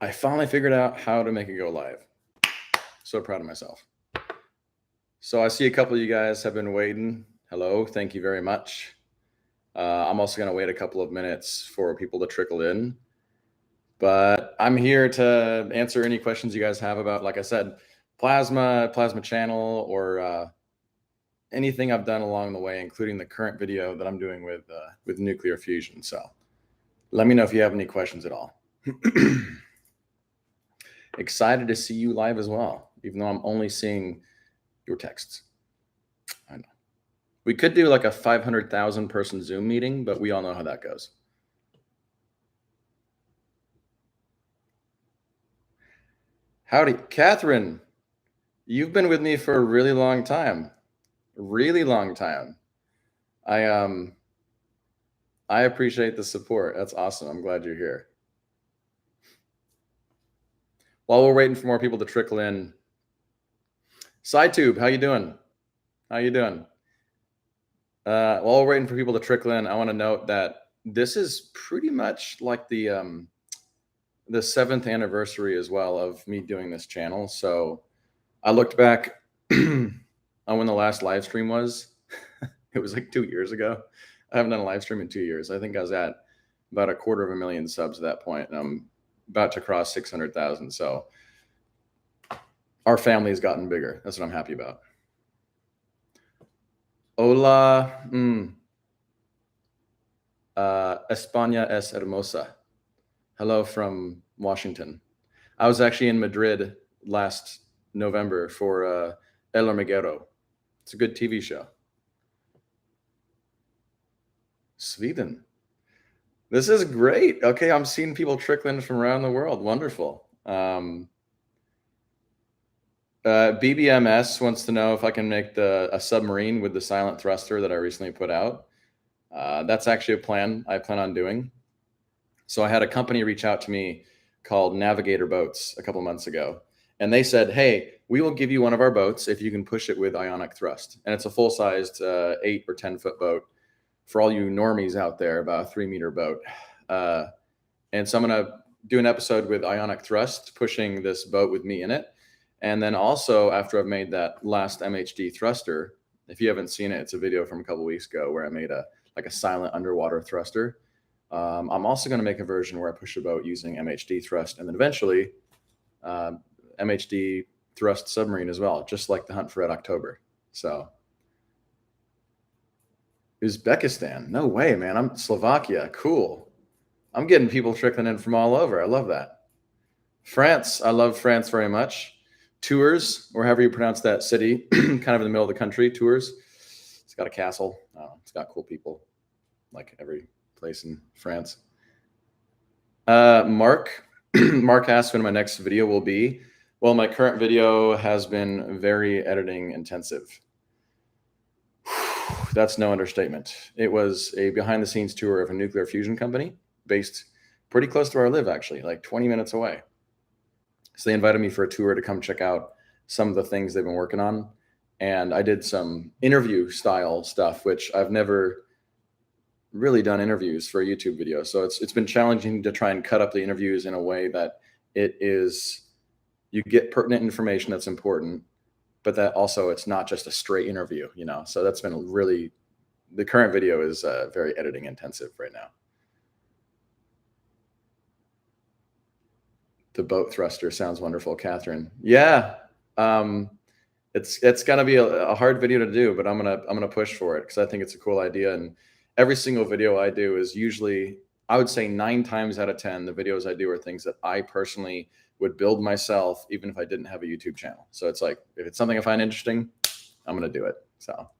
I finally figured out how to make it go live. So proud of myself. So I see a couple of you guys have been waiting. Hello, thank you very much. I'm also going to wait a couple of minutes for people to trickle in. But I'm here to answer any questions you guys have about, like I said, plasma channel, or anything I've done along the way, including the current video that I'm doing with nuclear fusion. So let me know if you have any questions at all. Excited to see you live as well, even though I'm only seeing your texts. I know. We could do like a 500,000 person Zoom meeting, but we all know how that goes. Howdy, Catherine. You've been with me for a really long time. Really long time. I appreciate the support. That's awesome. I'm glad you're here. While we're waiting for more people to trickle in, SciTube, how you doing? How you doing? While we're waiting for people to trickle in, I want to note that this is pretty much like the 7th anniversary as well of me doing this channel. So I looked back on when the last live stream was. It was like 2 years ago. I haven't done a live stream in 2 years. I think I was at about 250,000 subs at that point, and I'm about to cross 600,000. So our family has gotten bigger. That's what I'm happy about. Hola, España es hermosa. Hello from Washington. I was actually in Madrid last November for El Hormiguero. It's a good TV show. Sweden. This is great. Okay, I'm seeing people trickling from around the world. Wonderful. BBMS wants to know if I can make a submarine with the silent thruster that I recently put out. That's actually a plan I plan on doing. So I had a company reach out to me called Navigator Boats a couple months ago. And they said, hey, we will give you one of our boats if you can push it with ionic thrust. And it's a full-sized 8 or 10-foot boat. For all you normies out there, about a 3-meter boat. And so I'm going to do an episode with ionic thrust, pushing this boat with me in it. And then also, after I've made that last MHD thruster, if you haven't seen it, it's a video from a couple weeks ago where I made a silent underwater thruster. I'm also going to make a version where I push a boat using MHD thrust, and then eventually MHD thrust submarine as well, just like the Hunt for Red October. So Uzbekistan, no way, man. I'm Slovakia, cool. I'm getting people trickling in from all over. I love that. France, I love France very much. Tours, or however you pronounce that city, kind of in the middle of the country. Tours. It's got a castle. It's got cool people, like every place in France. Mark asked when my next video will be. Well, my current video has been very editing intensive. That's no understatement. It was a behind-the-scenes tour of a nuclear fusion company based pretty close to where I live, actually, like 20 minutes away. So they invited me for a tour to come check out some of the things they've been working on. And I did some interview style stuff, which I've never really done interviews for a YouTube video. So it's been challenging to try and cut up the interviews in a way that you get pertinent information that's important, but that also it's not just a straight interview, So that's been the current video is very editing intensive right now. The boat thruster sounds wonderful, Catherine. Yeah, it's gonna be a hard video to do, but I'm gonna push for it because I think it's a cool idea. And every single video I do is usually, I would say 9 times out of 10, the videos I do are things that I personally would build myself, even if I didn't have a YouTube channel. So it's like, if it's something I find interesting, I'm gonna do it. So,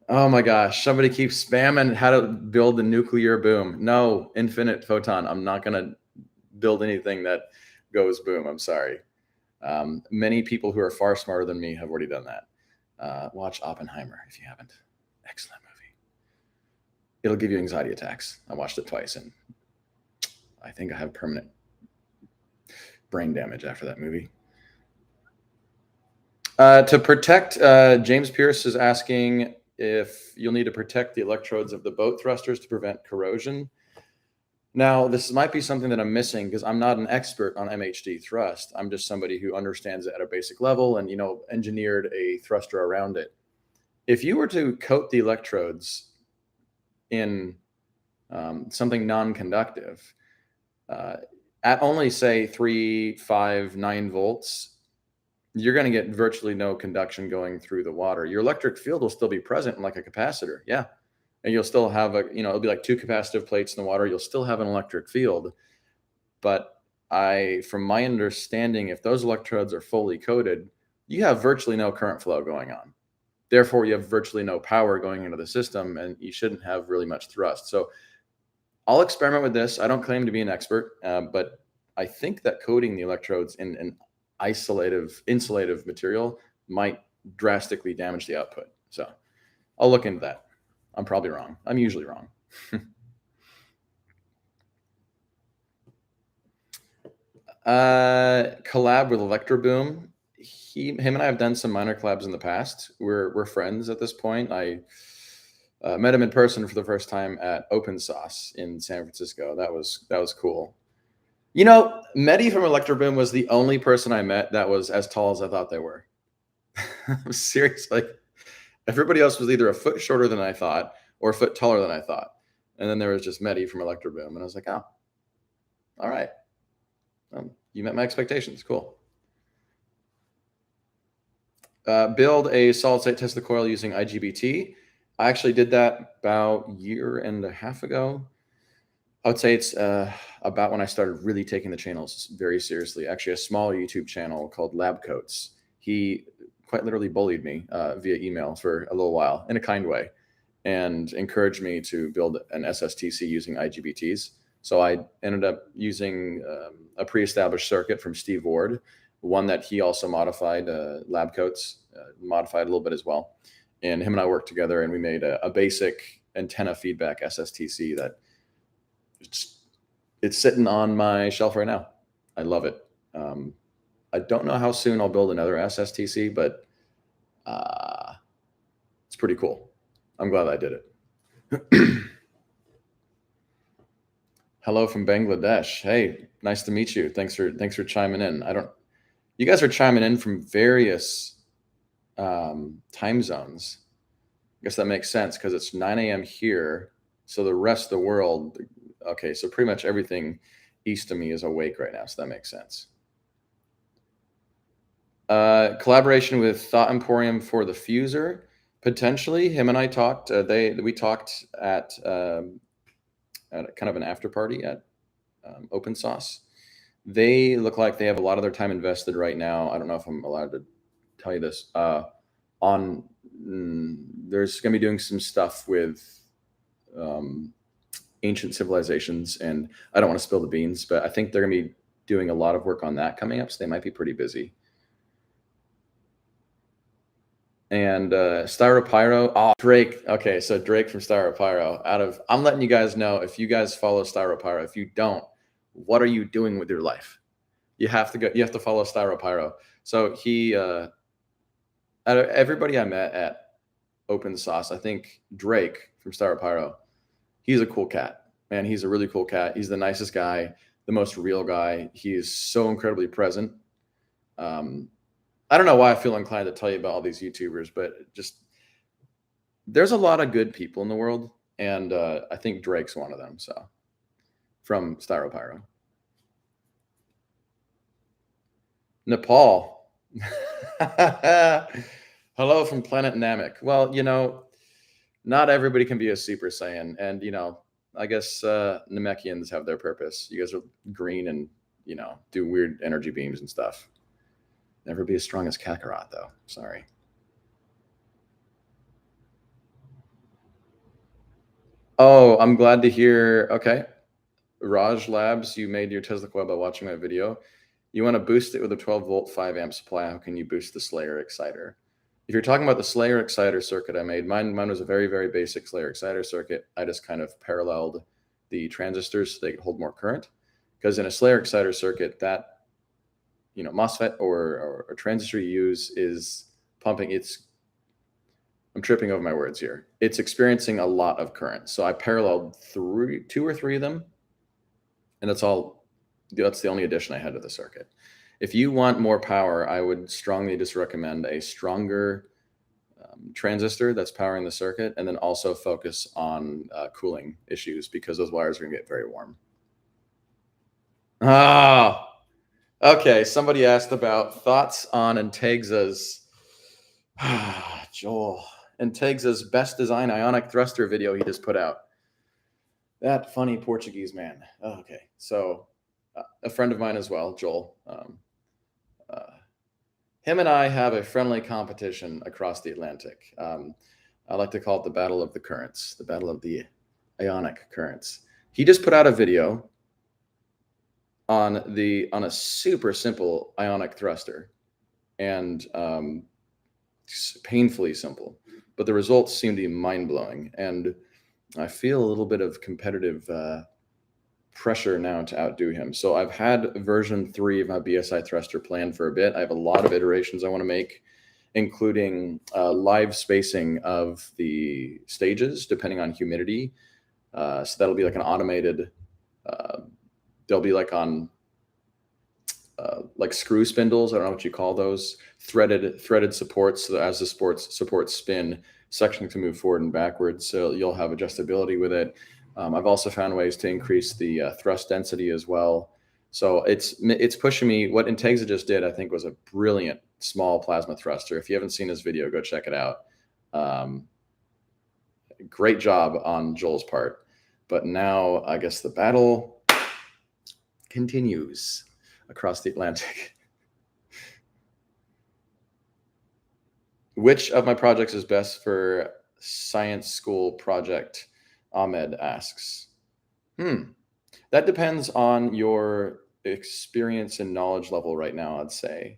oh my gosh, somebody keeps spamming how to build the nuclear boom. No, infinite photon. I'm not gonna build anything that goes boom. I'm sorry. Many people who are far smarter than me have already done that. Watch Oppenheimer if you haven't. Excellent movie. It'll give you anxiety attacks. I watched it twice, and I think I have permanent brain damage after that movie. To protect, James Pierce is asking if you'll need to protect the electrodes of the boat thrusters to prevent corrosion. Now, this might be something that I'm missing because I'm not an expert on MHD thrust. I'm just somebody who understands it at a basic level and, engineered a thruster around it. If you were to coat the electrodes in something non-conductive, uh, at only say 3, 5, 9 volts, you're going to get virtually no conduction going through the water. Your electric field will still be present like a capacitor. Yeah. And you'll still have it'll be like 2 capacitive plates in the water. You'll still have an electric field. But from my understanding, if those electrodes are fully coated, you have virtually no current flow going on. Therefore, you have virtually no power going into the system, and you shouldn't have really much thrust. So I'll experiment with this. I don't claim to be an expert, but I think that coating the electrodes in an insulative material might drastically damage the output. So I'll look into that. I'm probably wrong. I'm usually wrong. Collab with Electroboom. Him and I have done some minor collabs in the past. We're friends at this point. I met him in person for the first time at Open Sauce in San Francisco. That was cool. Mehdi from Electroboom was the only person I met that was as tall as I thought they were. I'm serious. Like, everybody else was either a foot shorter than I thought or a foot taller than I thought. And then there was just Mehdi from Electroboom. And I was like, oh, all right. You met my expectations. Cool. Build a solid-state Tesla coil using IGBT. I actually did that about a year and a half ago. I would say it's about when I started really taking the channels very seriously. Actually, a small YouTube channel called Lab Coats. He quite literally bullied me via email for a little while in a kind way and encouraged me to build an SSTC using IGBTs. So I ended up using a pre-established circuit from Steve Ward, one that he also modified, Lab Coats, modified a little bit as well. And him and I worked together and we made a basic antenna feedback SSTC that it's sitting on my shelf right now. I love it. I don't know how soon I'll build another SSTC, but it's pretty cool. I'm glad I did it. Hello from Bangladesh. Hey, nice to meet you. Thanks for chiming in. You guys are chiming in from various time zones. I guess that makes sense because it's 9 a.m. here. So the rest of the world, okay, so pretty much everything east of me is awake right now. So that makes sense. Collaboration with Thought Emporium for the Fuser. Potentially, him and I talked. We talked at kind of an after party at Open Sauce. They look like they have a lot of their time invested right now. I don't know if I'm allowed to tell you this. There's going to be doing some stuff with ancient civilizations, and I don't want to spill the beans, but I think they're going to be doing a lot of work on that coming up, so they might be pretty busy. And Styropyro. Oh, Drake. Okay, so Drake from Styropyro. I'm letting you guys know, if you guys follow Styropyro. If you don't, what are you doing with your life? You have to follow Styropyro. So he, out of everybody I met at Open Sauce, I think Drake from Styropyro, he's a cool cat, man. He's a really cool cat. He's the nicest guy, the most real guy. He is so incredibly present. I don't know why I feel inclined to tell you about all these YouTubers, but just there's a lot of good people in the world, and I think Drake's one of them. So from Styropyro. Nepal. Hello from Planet Namek. Well, not everybody can be a Super Saiyan, and I guess Namekians have their purpose. You guys are green and do weird energy beams and stuff. Never be as strong as Kakarot, though. Sorry. Oh, I'm glad to hear. Okay. Raj Labs, you made your Tesla coil by watching my video. You want to boost it with a 12-volt 5-amp supply. How can you boost the Slayer exciter? If you're talking about the Slayer exciter circuit I made, mine was a very, very basic Slayer exciter circuit. I just kind of paralleled the transistors so they could hold more current. Because in a Slayer exciter circuit, that MOSFET or a transistor you use is pumping. I'm tripping over my words here. It's experiencing a lot of current. So I paralleled two or three of them And that's the only addition I had to the circuit. If you want more power, I would strongly just recommend a stronger transistor that's powering the circuit, and then also focus on cooling issues, because those wires are gonna get very warm. Ah, okay. Somebody asked about thoughts on Intexa's Joel, Intexa's best design ionic thruster video he just put out. That funny Portuguese man. Oh, okay, so a friend of mine as well, Joel. Uh, Him and I have a friendly competition across the Atlantic. I like to call it the battle of the currents, the battle of the Ionic currents. He just put out a video on a super simple Ionic thruster, and painfully simple, but the results seem to be mind blowing. And I feel a little bit of competitive pressure now to outdo him. So I've had version 3 of my BSI thruster planned for a bit. I have a lot of iterations I want to make, including live spacing of the stages depending on humidity. So that'll be like an automated, they'll be like on like screw spindles. I don't know what you call those, threaded supports. So that as the supports spin, section can move forward and backwards. So you'll have adjustability with it. I've also found ways to increase the thrust density as well. So it's pushing me. What Intexa just did, I think, was a brilliant small plasma thruster. If you haven't seen this video, go check it out. Great job on Joel's part. But now I guess the battle continues across the Atlantic. Which of my projects is best for science school project? Ahmed asks. That depends on your experience and knowledge level right now, I'd say.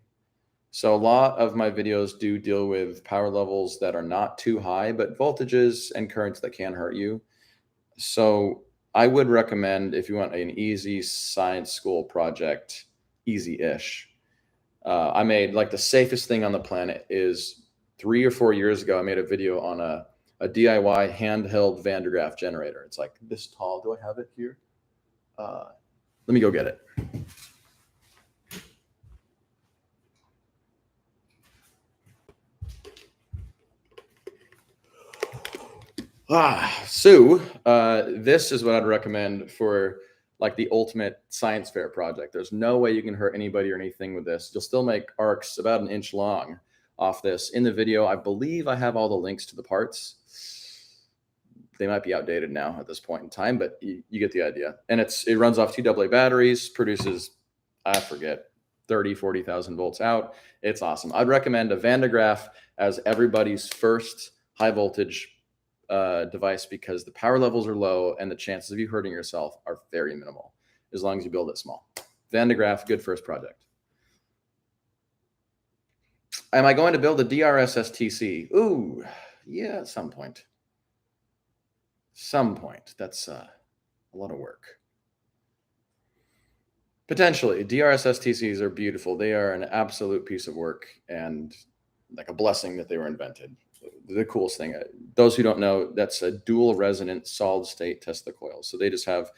So a lot of my videos do deal with power levels that are not too high, but voltages and currents that can hurt you. So I would recommend, if you want an easy science school project, easy-ish. I made, like, the safest thing on the planet is 3 or 4 years ago, I made a video on a DIY handheld Van de Graaff generator. It's like this tall. Do I have it here? Let me go get it. So this is what I'd recommend for like the ultimate science fair project. There's no way you can hurt anybody or anything with this. You'll still make arcs about 1 inch long off this. In the video, I believe I have all the links to the parts. They might be outdated now at this point in time, but you get the idea. And it runs off 2 AA batteries, produces, I forget, 30, 40,000 volts out. It's awesome. I'd recommend a Van de Graaff as everybody's first high voltage device, because the power levels are low and the chances of you hurting yourself are very minimal as long as you build it small. Van de Graaff, good first project. Am I going to build a DRS-STC? Ooh, yeah, at some point. That's a lot of work. Potentially. DRS-STCs are beautiful. They are an absolute piece of work and like a blessing that they were invented. The coolest thing. Those who don't know, that's a dual resonant solid state Tesla coil. So they just have,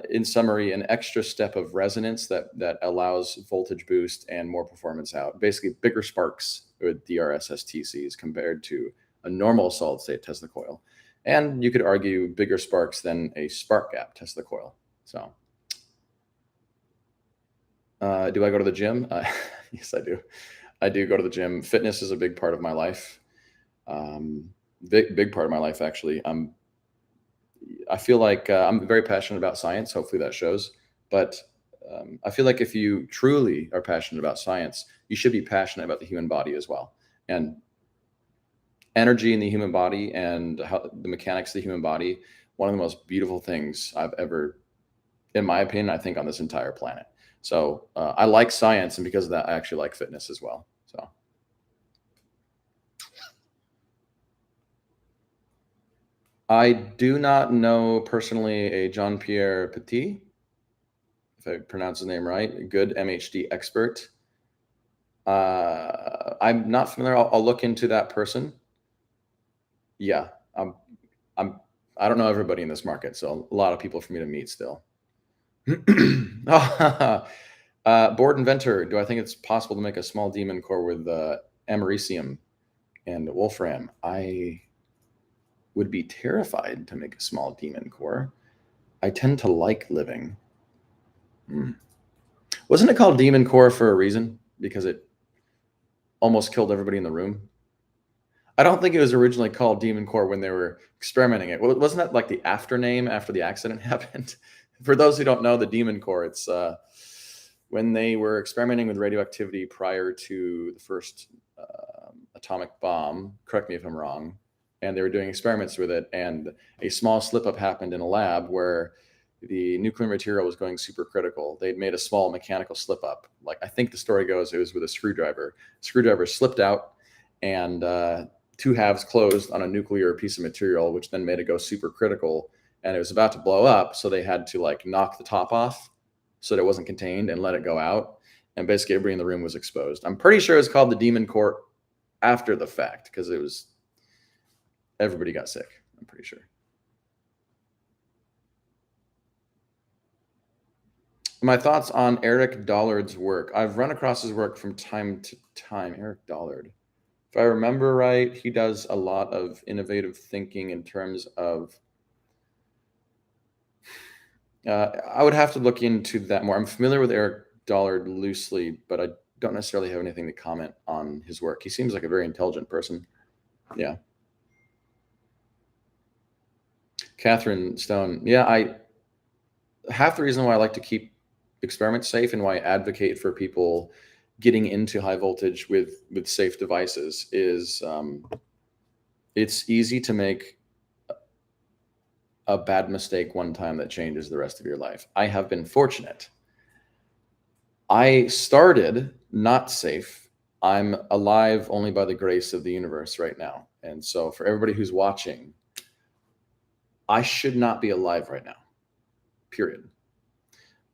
in summary, an extra step of resonance that allows voltage boost and more performance out. Basically, bigger sparks with DRS-STCs compared to a normal solid state Tesla coil. And you could argue bigger sparks than a spark gap Tesla coil. So do I go to the gym? Yes, I do. I do go to the gym. Fitness is a big part of my life. Big part of my life, actually. I feel like I'm very passionate about science. Hopefully that shows. But I feel like if you truly are passionate about science, you should be passionate about the human body as well. And energy in the human body and how the mechanics of the human body, one of the most beautiful things I've ever, in my opinion, I think, on this entire planet. So I like science, and because of that, I actually like fitness as well. So I do not know personally a Jean-Pierre Petit, if I pronounce his name right, good MHD expert. I'm not familiar. I'll look into that person. Yeah, I don't know everybody in this market, so a lot of people for me to meet still. Oh, Board Inventor, do I think it's possible to make a small demon core with americium and wolfram? I would be terrified to make a small demon core. I tend to like living. Hmm. Wasn't it called demon core for a reason? Because it almost killed everybody in the room? I don't think it was originally called demon core when they were experimenting it. Wasn't that like the after name after the accident happened? For those who don't know, the demon core, it's when they were experimenting with radioactivity prior to the first atomic bomb. Correct me if I'm wrong. And they were doing experiments with it, and a small slip up happened in a lab where the nuclear material was going supercritical. They'd made a small mechanical slip up. Like, I think the story goes, it was with a screwdriver. Screwdriver slipped out, and two halves closed on a nuclear piece of material, which then made it go supercritical, and it was about to blow up. So they had to like knock the top off so that it wasn't contained and let it go out. And basically everybody in the room was exposed. I'm pretty sure it's called the demon core after the fact, because it was, everybody got sick, I'm pretty sure. My thoughts on Eric Dollard's work. I've run across his work from time to time. Eric Dollard. If I remember right, he does a lot of innovative thinking in terms of, I would have to look into that more. I'm familiar with Eric Dollard loosely, but I don't necessarily have anything to comment on his work. He seems like a very intelligent person. Yeah. Catherine Stone. Yeah, half the reason why I like to keep experiments safe and why I advocate for people getting into high voltage with safe devices is it's easy to make a bad mistake one time that changes the rest of your life. I have been fortunate. I started not safe. I'm alive only by the grace of the universe right now. And so for everybody who's watching, I should not be alive right now, period.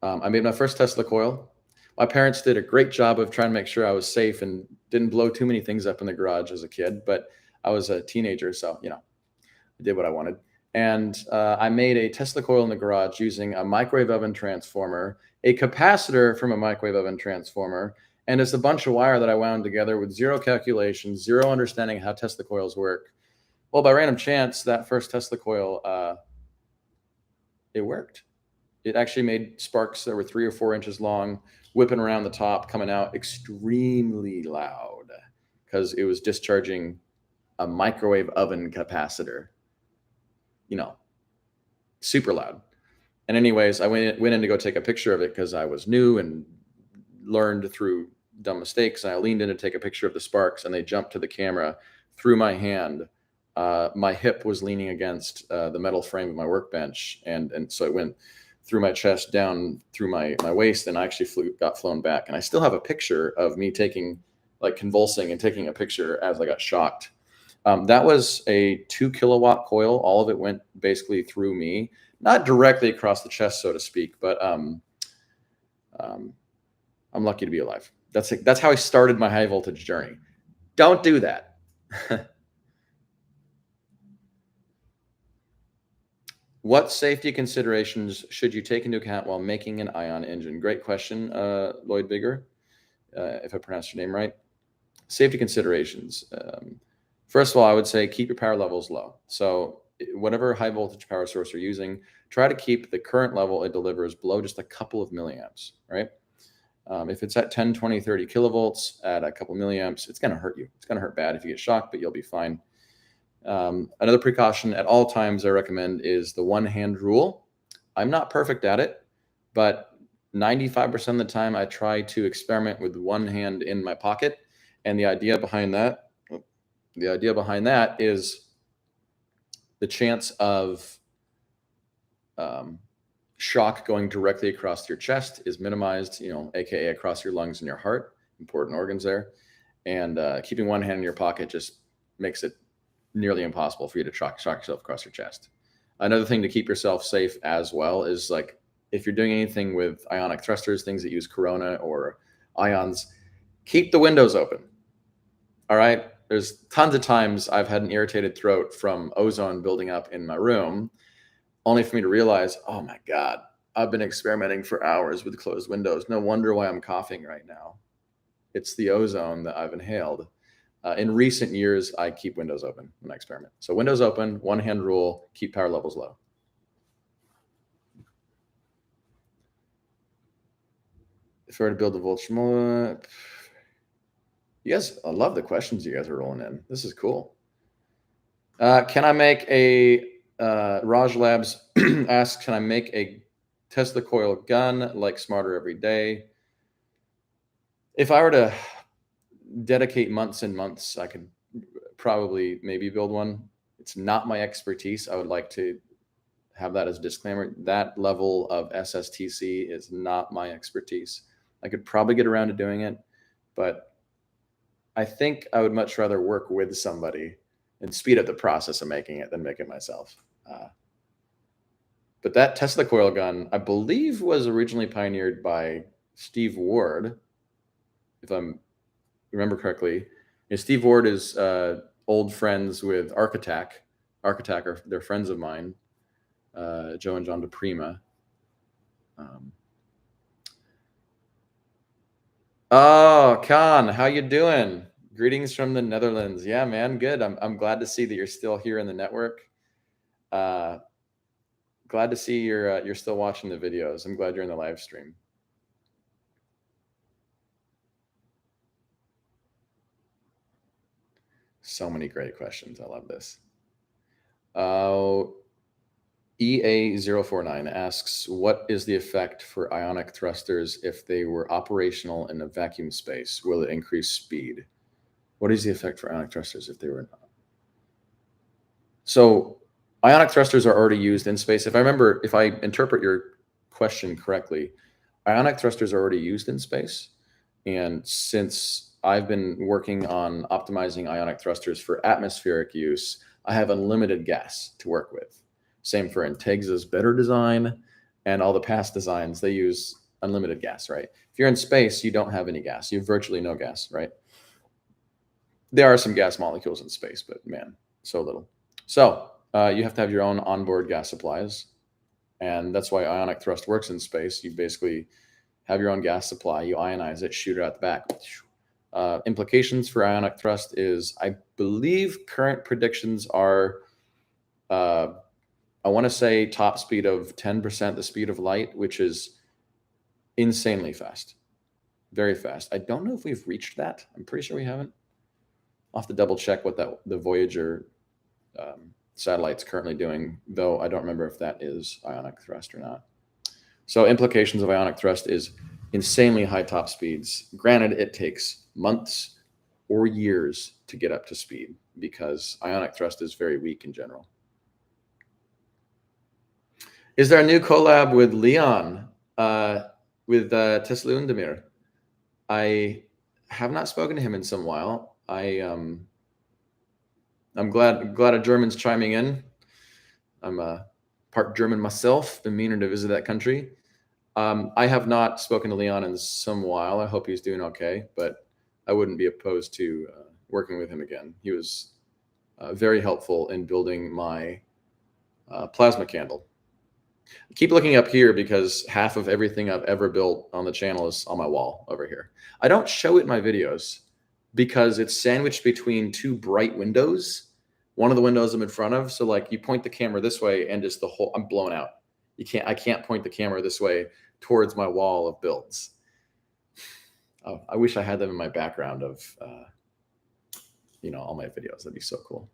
I made my first Tesla coil. My parents did a great job of trying to make sure I was safe and didn't blow too many things up in the garage as a kid, but I was a teenager, so, I did what I wanted. And I made a Tesla coil in the garage using a microwave oven transformer, a capacitor from a microwave oven transformer, and it's a bunch of wire that I wound together with zero calculations, zero understanding how Tesla coils work. Well, by random chance, that first Tesla coil, it worked. It actually made sparks that were 3 or 4 inches long, whipping around the top, coming out extremely loud because it was discharging a microwave oven capacitor. Super loud. And anyways, I went in to go take a picture of it because I was new and learned through dumb mistakes. And I leaned in to take a picture of the sparks, and they jumped to the camera through my hand. My hip was leaning against the metal frame of my workbench, and so it went through my chest down through my waist, and I actually got flown back. And I still have a picture of me convulsing and taking a picture as I got shocked. That was a 2 kilowatt coil. All of it went basically through me, not directly across the chest, so to speak, but I'm lucky to be alive. That's how I started my high voltage journey. Don't do that. What safety considerations should you take into account while making an ion engine? Great question, Lloyd Bigger, if I pronounced your name right. Safety considerations. First of all, I would say keep your power levels low. So whatever high voltage power source you're using, try to keep the current level it delivers below just a couple of milliamps, right? If it's at 10, 20, 30 kilovolts at a couple milliamps, it's going to hurt you. It's going to hurt bad if you get shocked, but you'll be fine. Another precaution at all times I recommend is the one hand rule. I'm not perfect at it, but 95% of the time I try to experiment with one hand in my pocket. And the idea behind that is the chance of shock going directly across your chest is minimized, AKA across your lungs and your heart, important organs there. And keeping one hand in your pocket just makes it nearly impossible for you to shock yourself across your chest. Another thing to keep yourself safe as well is if you're doing anything with ionic thrusters, things that use corona or ions, keep the windows open. All right. There's tons of times I've had an irritated throat from ozone building up in my room, only for me to realize, oh my God, I've been experimenting for hours with closed windows. No wonder why I'm coughing right now. It's the ozone that I've inhaled. In recent years, I keep windows open when I experiment. So windows open, one hand rule, keep power levels low. If I were to build a voltage more, you guys, I love the questions you guys are rolling in. This is cool. Can I make a Raj Labs asks, can I make a Tesla coil gun like Smarter Every Day? If I were to dedicate months and months, I could probably maybe build one. It's not my expertise. I would like to have that as a disclaimer. That level of SSTC is not my expertise. I could probably get around to doing it, but I think I would much rather work with somebody and speed up the process of making it than make it myself. But that Tesla coil gun, I believe, was originally pioneered by Steve Ward, if I remember correctly. And Steve Ward is old friends with Architect. Architect, they're friends of mine, Joe and John DePrima. Oh, Khan, how you doing? Greetings from the Netherlands. Yeah, man, good. I'm glad to see that you're still here in the network. Glad to see you're still watching the videos. I'm glad you're in the live stream. So many great questions. I love this. EA049 asks, what is the effect for ionic thrusters if they were operational in a vacuum space? Will it increase speed? What is the effect for ionic thrusters if they were not? So ionic thrusters are already used in space. If I interpret your question correctly, ionic thrusters are already used in space. And since I've been working on optimizing ionic thrusters for atmospheric use, I have unlimited gas to work with. Same for Integsa's better design and all the past designs, they use unlimited gas, right? If you're in space, you don't have any gas. You have virtually no gas, right? There are some gas molecules in space, but man, so little. So you have to have your own onboard gas supplies. And that's why ionic thrust works in space. You basically have your own gas supply, you ionize it, shoot it out the back. Implications for ionic thrust is, I believe current predictions are, I want to say top speed of 10% the speed of light, which is insanely fast, very fast. I don't know if we've reached that. I'm pretty sure we haven't. I'll have to double check what the Voyager satellite's currently doing, though I don't remember if that is ionic thrust or not. So implications of ionic thrust is insanely high top speeds. Granted, it takes months or years to get up to speed because ionic thrust is very weak in general. Is there a new collab with Leon, with Tesla Undemir? I have not spoken to him in some while. I'm glad a German's chiming in. I'm part German myself. Been meaning to visit that country. I have not spoken to Leon in some while. I hope he's doing okay, but I wouldn't be opposed to working with him again. He was very helpful in building my plasma candle. Keep looking up here because half of everything I've ever built on the channel is on my wall over here. I don't show it in my videos because it's sandwiched between two bright windows. One of the windows I'm in front of. So like you point the camera this way and just I'm blown out. I can't point the camera this way towards my wall of builds. Oh, I wish I had them in my background of, all my videos. That'd be so cool.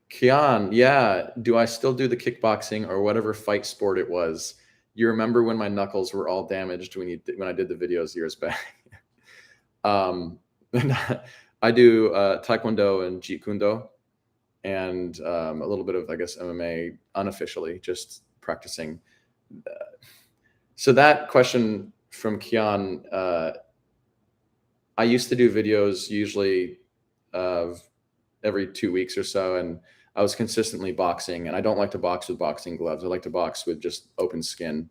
Kian, yeah. Do I still do the kickboxing or whatever fight sport it was? You remember when my knuckles were all damaged when I did the videos years back? I do Taekwondo and Jeet Kune Do, and a little bit of, I guess, MMA unofficially, just practicing. So that question from Kian, I used to do videos usually every 2 weeks or so, and I was consistently boxing, and I don't like to box with boxing gloves. I like to box with just open skin.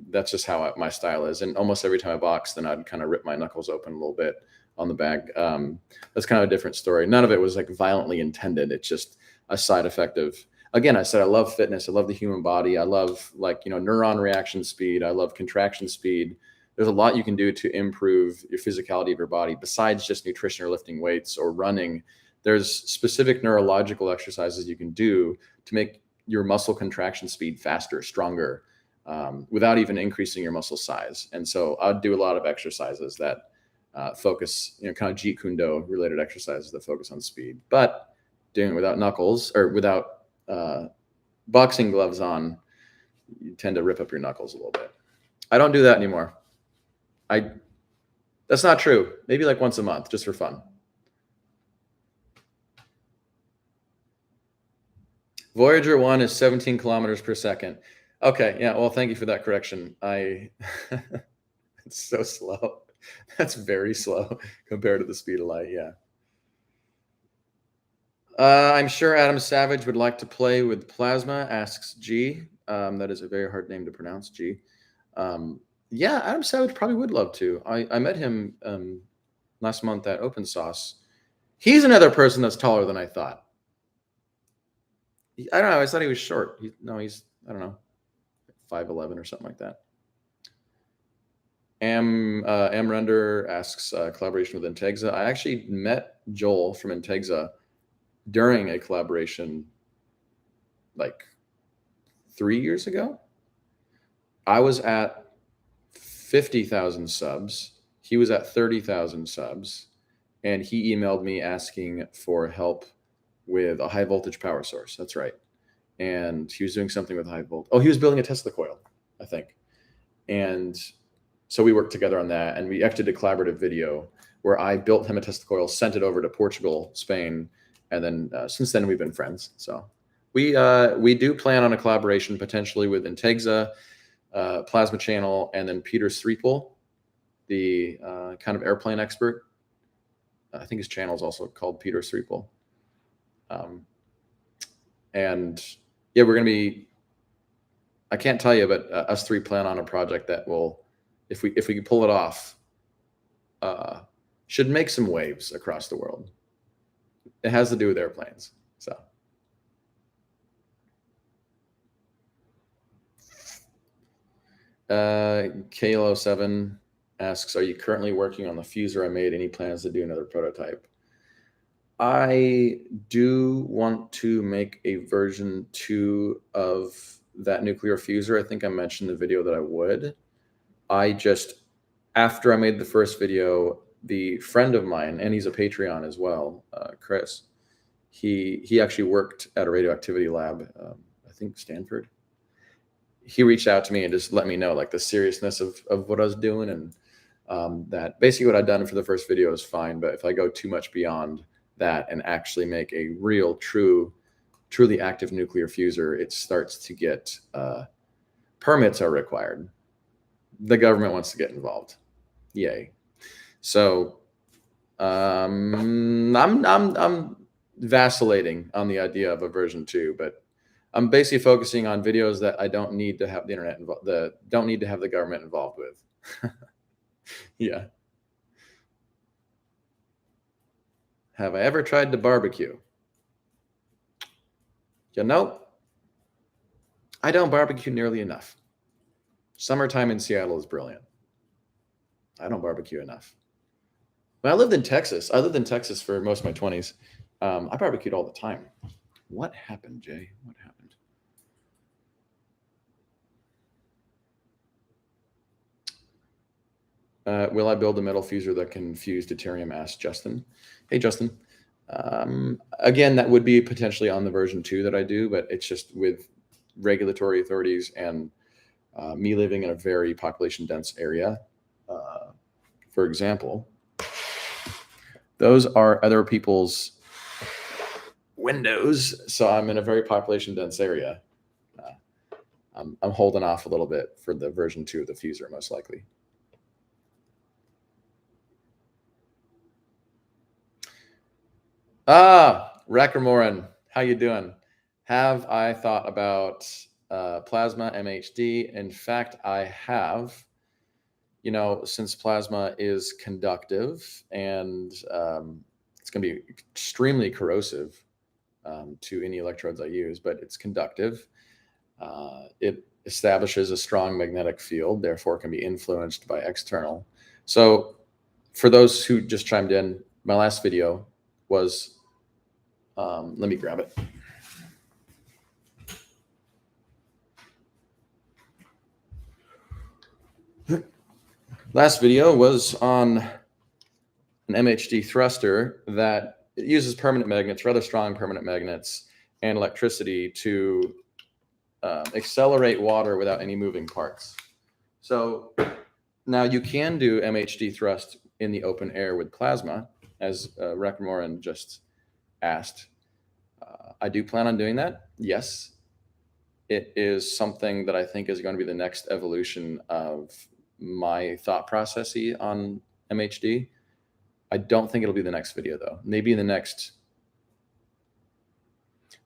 That's just how my style is. And almost every time I box, then I'd kind of rip my knuckles open a little bit on the bag. That's kind of a different story. None of it was like violently intended. It's just a side effect of, again, I said I love fitness. I love the human body. I love, like, neuron reaction speed. I love contraction speed. There's a lot you can do to improve your physicality of your body besides just nutrition or lifting weights or running. There's specific neurological exercises you can do to make your muscle contraction speed faster, stronger, without even increasing your muscle size. And so I'd do a lot of exercises that focus, kind of Jeet Kune Do related exercises that focus on speed, but doing it without knuckles or without boxing gloves on, you tend to rip up your knuckles a little bit. I don't do that anymore. That's not true. Maybe like once a month, just for fun. Voyager 1 is 17 kilometers per second. Okay, yeah, well, thank you for that correction. It's so slow. That's very slow compared to the speed of light, yeah. I'm sure Adam Savage would like to play with Plasma, asks G. That is a very hard name to pronounce, G. Yeah, Adam Savage probably would love to. I met him last month at Open Sauce. He's another person that's taller than I thought. I don't know. I thought he was short. He's, I don't know, 5'11" or something like that. Render asks collaboration with Intexa. I actually met Joel from Intexa during a collaboration like 3 years ago. I was at 50,000 subs. He was at 30,000 subs. And he emailed me asking for help with a high voltage power source. That's right. And he was doing something with high voltage. Oh, he was building a Tesla coil, I think. And so we worked together on that. And we actually did a collaborative video where I built him a Tesla coil, sent it over to Portugal, Spain. And then since then, we've been friends. So we do plan on a collaboration potentially with Intexa, Plasma Channel, and then Peter Sriepel, the kind of airplane expert. I think his channel is also called Peter Sriepel. And yeah, we're going to be, I can't tell you, but us three plan on a project that will, if we can pull it off, should make some waves across the world. It has to do with airplanes. So. KLO7 asks, are you currently working on the fuser I made? Any plans to do another prototype? I do want to make a version 2 of that nuclear fuser. I think I mentioned in the video that I would. I just, after I made the first video, the friend of mine, and he's a Patreon as well, Chris, he actually worked at a radioactivity lab, I think Stanford. He reached out to me and just let me know like the seriousness of what I was doing, and that basically what I'd done for the first video is fine, but if I go too much beyond that and actually make a real, truly active nuclear fuser, it starts to get permits are required. The government wants to get involved. Yay! So I'm vacillating on the idea of a version 2, but I'm basically focusing on videos that I don't need to have the internet involved, don't need to have the government involved with. Yeah. Have I ever tried to barbecue? You know, I don't barbecue nearly enough. Summertime in Seattle is brilliant. I don't barbecue enough. When I lived in Texas, for most of my 20s. I barbecued all the time. What happened, Jay? What happened? Will I build a metal fuser that can fuse deuterium? Asked Justin. Hey, Justin. Again, that would be potentially on the version 2 that I do, but it's just with regulatory authorities and me living in a very population dense area. For example, those are other people's windows. So I'm in a very population dense area. I'm holding off a little bit for the version 2 of the fuser, most likely. Rackermoran, how you doing? Have I thought about plasma MHD? In fact, I have. you know, since plasma is conductive and it's going to be extremely corrosive to any electrodes I use, but it's conductive. It establishes a strong magnetic field, therefore can be influenced by external. So for those who just chimed in, my last video was, let me grab it. Last video was on an MHD thruster that uses permanent magnets, rather strong permanent magnets, and electricity to accelerate water without any moving parts. So now you can do MHD thrust in the open air with plasma, as Rekmoran just asked. I do plan on doing that. Yes, it is something that I think is going to be the next evolution of my thought processy on MHD. I don't think it'll be the next video though. Maybe the next,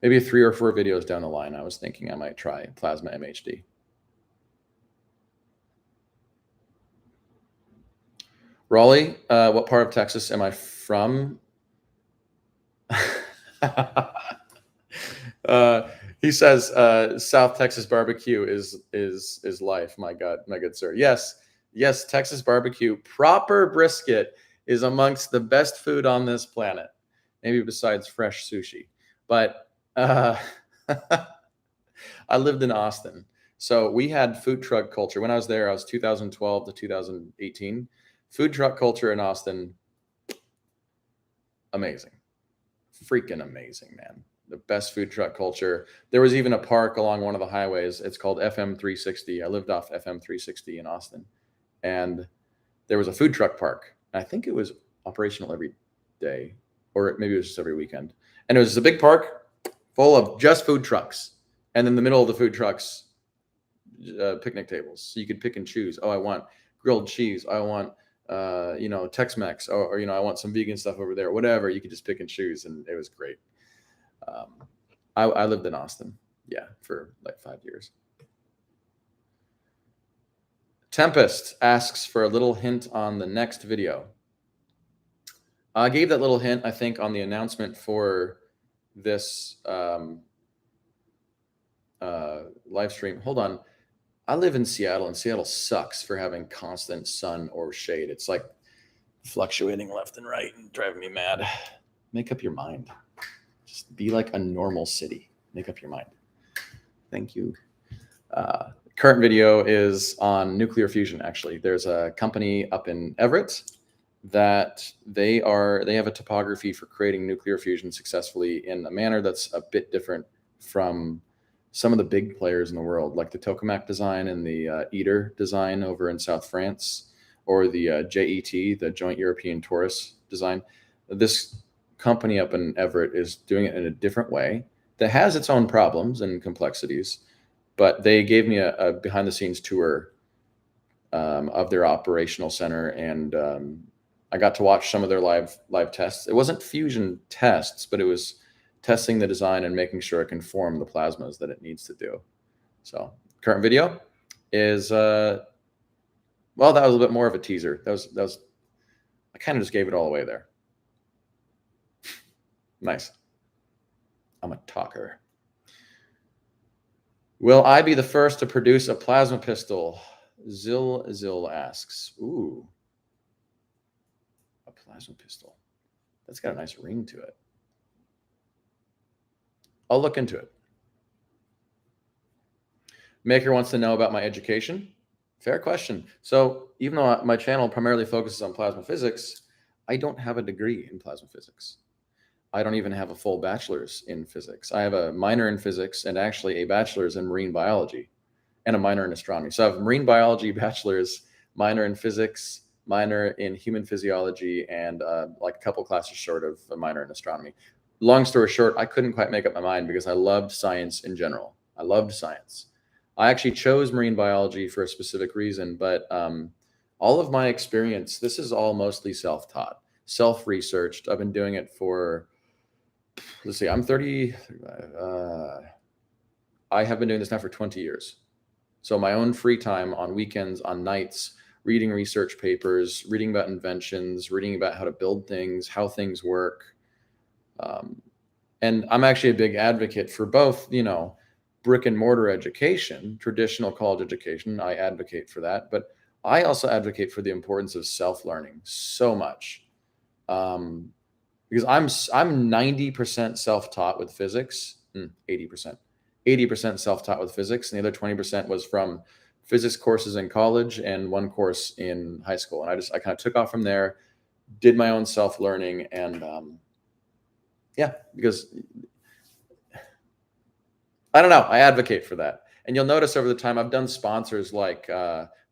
maybe 3 or 4 videos down the line, I was thinking I might try plasma MHD. Raleigh, what part of Texas am I from? He says South Texas barbecue is life. My God, my good sir. Yes, yes, Texas barbecue, proper brisket is amongst the best food on this planet, maybe besides fresh sushi. But I lived in Austin, so we had food truck culture. When I was there, I was 2012 to 2018. Food truck culture in Austin, amazing, freaking amazing, man. The best food truck culture. There was even a park along one of the highways. It's called FM 360. I lived off FM 360 in Austin, and there was a food truck park. I think it was operational every day, or maybe it was just every weekend. And it was a big park full of just food trucks. And in the middle of the food trucks, picnic tables. So you could pick and choose. Oh, I want grilled cheese. I want, you know, Tex-Mex, or, you know, I want some vegan stuff over there, whatever. You could just pick and choose. And it was great. I lived in Austin, yeah, for like 5 years. Tempest asks for a little hint on the next video. I gave that little hint, I think, on the announcement for this live stream. Hold on. I live in Seattle, and Seattle sucks for having constant sun or shade. It's like fluctuating left and right and driving me mad. Make up your mind. Just be like a normal city. Make up your mind. Thank you. Current video is on nuclear fusion, actually. There's a company up in Everett that they have a topography for creating nuclear fusion successfully in a manner that's a bit different from some of the big players in the world, like the tokamak design and the ITER design over in South France, or the JET, the Joint European Torus design. This company up in Everett is doing it in a different way that has its own problems and complexities, but they gave me a behind the scenes tour of their operational center, and I got to watch some of their live tests. It wasn't fusion tests, but it was testing the design and making sure it can form the plasmas that it needs to do. So current video is, well, that was a bit more of a teaser. That was I kind of just gave it all away there. Nice. I'm a talker. Will I be the first to produce a plasma pistol? Zil asks. Ooh. A plasma pistol. That's got a nice ring to it. I'll look into it. Maker wants to know about my education. Fair question. So even though my channel primarily focuses on plasma physics, I don't have a degree in plasma physics. I don't even have a full bachelor's in physics. I have a minor in physics and actually a bachelor's in marine biology and a minor in astronomy. So I have marine biology bachelor's, minor in physics, minor in human physiology, and like a couple classes short of a minor in astronomy. Long story short, I couldn't quite make up my mind because I loved science in general. I loved science. I actually chose marine biology for a specific reason, but all of my experience, this is all mostly self-taught, self-researched. I've been doing it for, let's see, I'm 30. I have been doing this now for 20 years. So my own free time on weekends, on nights, reading research papers, reading about inventions, reading about how to build things, how things work. And I'm actually a big advocate for both, brick and mortar education, traditional college education. I advocate for that, but I also advocate for the importance of self-learning so much. Because I'm 90% self-taught with physics, 80% self-taught with physics, and the other 20% was from physics courses in college and one course in high school. And I kind of took off from there, did my own self-learning, and because I don't know, I advocate for that. And you'll notice over the time I've done sponsors like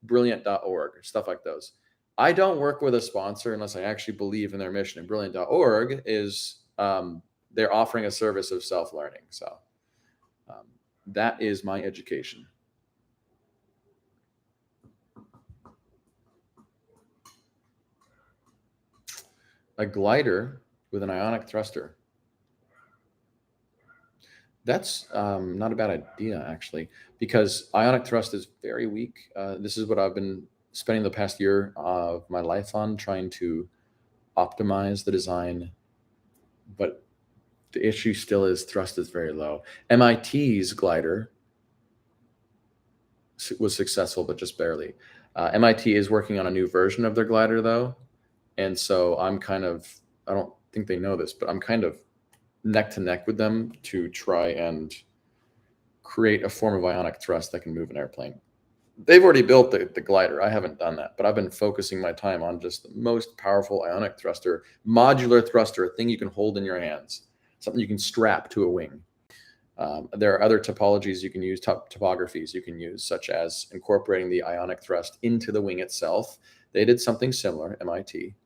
brilliant.org, stuff like those. I don't work with a sponsor unless I actually believe in their mission. And brilliant.org is they're offering a service of self-learning. So that is my education. A glider with an ionic thruster. That's not a bad idea, actually, because ionic thrust is very weak. This is what I've been spending the past year of my life on, trying to optimize the design. But the issue still is thrust is very low. MIT's glider was successful, but just barely. MIT is working on a new version of their glider, though. And so I don't think they know this, but I'm kind of neck to neck with them to try and create a form of ionic thrust that can move an airplane. They've already built the glider. I haven't done that, but I've been focusing my time on just the most powerful ionic thruster, modular thruster, a thing you can hold in your hands, something you can strap to a wing. There are other topologies you can use, topographies you can use, such as incorporating the ionic thrust into the wing itself. They did something similar, MIT.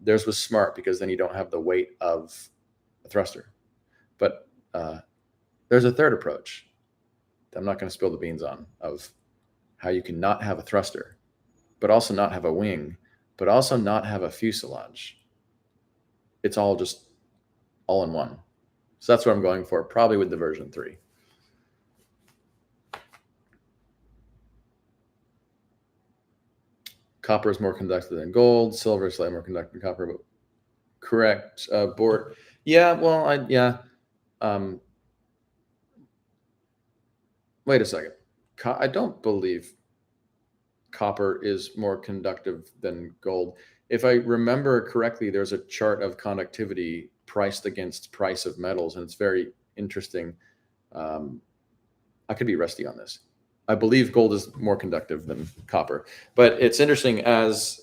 Theirs was smart because then you don't have the weight of a thruster. But there's a third approach that I'm not going to spill the beans on, of how you can not have a thruster, but also not have a wing, but also not have a fuselage. It's all just all in one. So that's what I'm going for, probably with the version 3. Copper is more conductive than gold. Silver is slightly more conductive than copper, but correct. Bort. Yeah, well, wait a second. I don't believe copper is more conductive than gold. If I remember correctly, there's a chart of conductivity priced against price of metals, and it's very interesting. I could be rusty on this. I believe gold is more conductive than copper, but it's interesting as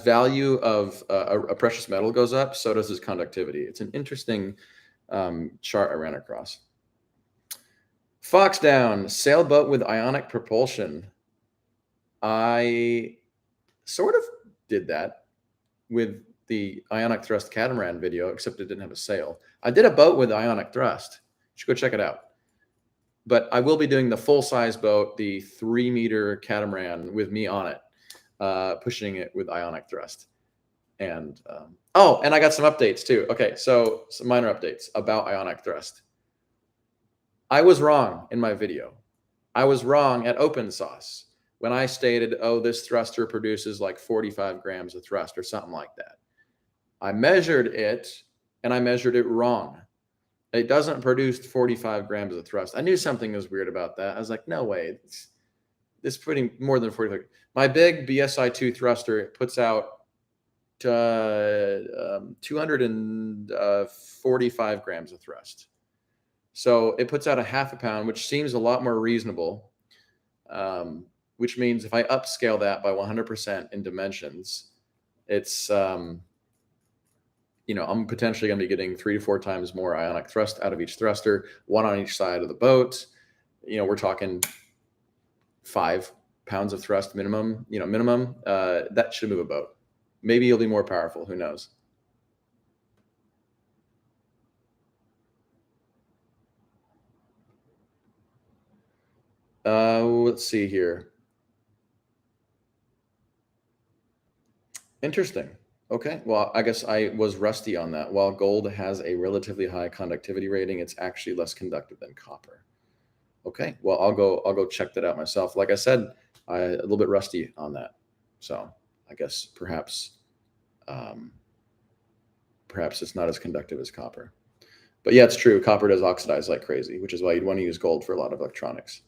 value of a precious metal goes up, so does its conductivity. It's an interesting chart I ran across. Foxdown, sailboat with ionic propulsion. I sort of did that with the ionic thrust catamaran video, except it didn't have a sail. I did a boat with ionic thrust. You should go check it out. But I will be doing the full-size boat, the 3-meter catamaran with me on it, pushing it with ionic thrust. And and I got some updates too. Okay, so some minor updates about ionic thrust. I was wrong in my video. I was wrong at open source when I stated, oh, this thruster produces like 45 grams of thrust or something like that. I measured it, and I measured it wrong. It doesn't produce 45 grams of thrust. I knew something was weird about that. I was like, no way. It's putting more than 45. My big BSI-2 thruster puts out 245 grams of thrust. So it puts out a half a pound, which seems a lot more reasonable, which means if I upscale that by 100% in dimensions, it's, I'm potentially going to be getting 3 to 4 times more ionic thrust out of each thruster, one on each side of the boat. We're talking 5 pounds of thrust minimum, that should move a boat. Maybe it'll be more powerful. Who knows? Let's see here. Interesting. Okay. Well, I guess I was rusty on that. While gold has a relatively high conductivity rating, it's actually less conductive than copper. Okay, well, I'll go check that out myself. Like I said, a little bit rusty on that, so I guess um, perhaps it's not as conductive as copper. But yeah, it's true. Copper does oxidize like crazy, which is why you'd want to use gold for a lot of electronics.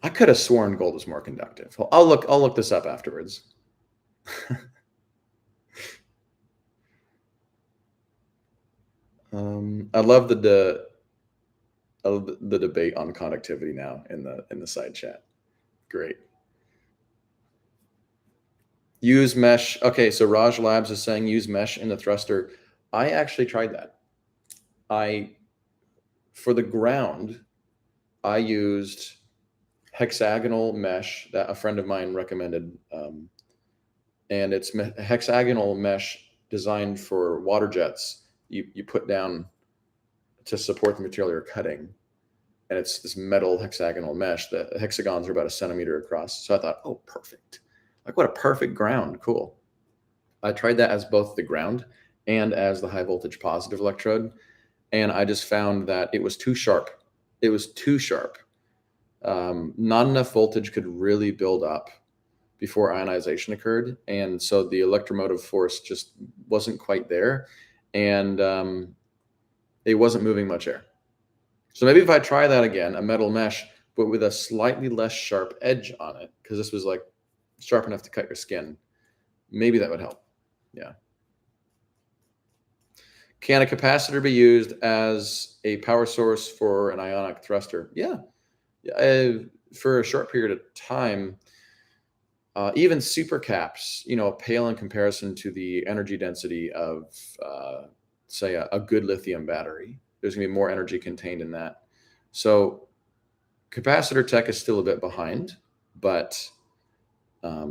I could have sworn gold is more conductive. Well, I'll look this up afterwards. I love the debate on conductivity now in the side chat. Great. Use mesh. Okay, so Raj Labs is saying use mesh in the thruster. I actually tried that. I For the ground, I used hexagonal mesh that a friend of mine recommended, and it's hexagonal mesh designed for water jets. You put down to support the material you're cutting, and it's this metal hexagonal mesh. The hexagons are about a centimeter across. So I thought, oh, perfect! Like what a perfect ground. Cool. I tried that as both the ground and as the high voltage positive electrode, and I just found that it was too sharp. It was too sharp. Not enough voltage could really build up before ionization occurred, and so the electromotive force just wasn't quite there, and it wasn't moving much air. So maybe if I try that again, a metal mesh, but with a slightly less sharp edge on it, because this was like sharp enough to cut your skin, maybe that would help. Yeah. Can a capacitor be used as a power source for an ionic thruster? Yeah. For a short period of time, even supercaps, pale in comparison to the energy density of, say, a good lithium battery. There's going to be more energy contained in that. So capacitor tech is still a bit behind, but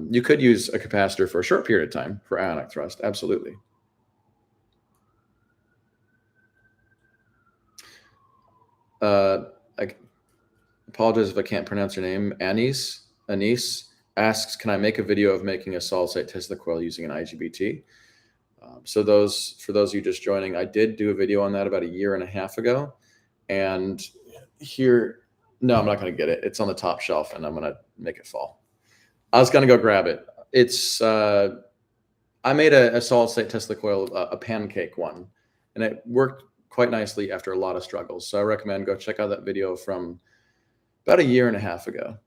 you could use a capacitor for a short period of time for ionic thrust. Absolutely. I apologize if I can't pronounce your name. Anise asks, can I make a video of making a solid state Tesla coil using an IGBT? So for those of you just joining, I did do a video on that about a year and a half ago. And here, no, I'm not going to get it. It's on the top shelf and I'm going to make it fall. I was going to go grab it. I made a solid state Tesla coil, a pancake one, and it worked quite nicely after a lot of struggles. So I recommend go check out that video from about a year and a half ago.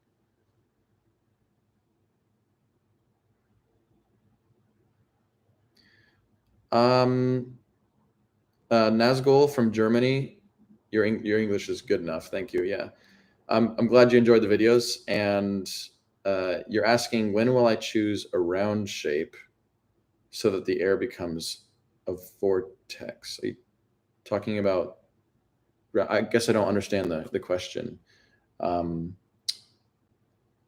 Nazgul from Germany, your English is good enough. Thank you. Yeah. I'm glad you enjoyed the videos, and you're asking, when will I choose a round shape so that the air becomes a vortex? Are you talking about, I guess I don't understand the question. Are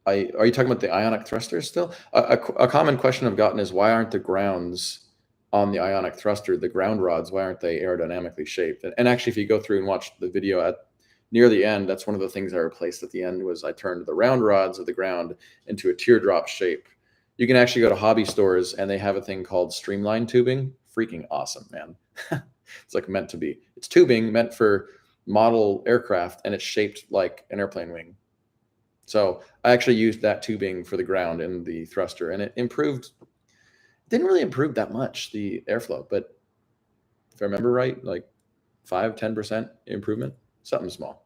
you talking about the ionic thrusters still? A common question I've gotten is, why aren't the grounds on the ionic thruster, the ground rods, why aren't they aerodynamically shaped? And actually, if you go through and watch the video near the end, that's one of the things I replaced at the end, was I turned the round rods of the ground into a teardrop shape. You can actually go to hobby stores and they have a thing called streamline tubing. Freaking awesome, man. It's like meant to be. It's tubing meant for model aircraft, and it's shaped like an airplane wing. So I actually used that tubing for the ground in the thruster, and it didn't really improve that much, the airflow, but if I remember right, like 5-10% improvement, something small.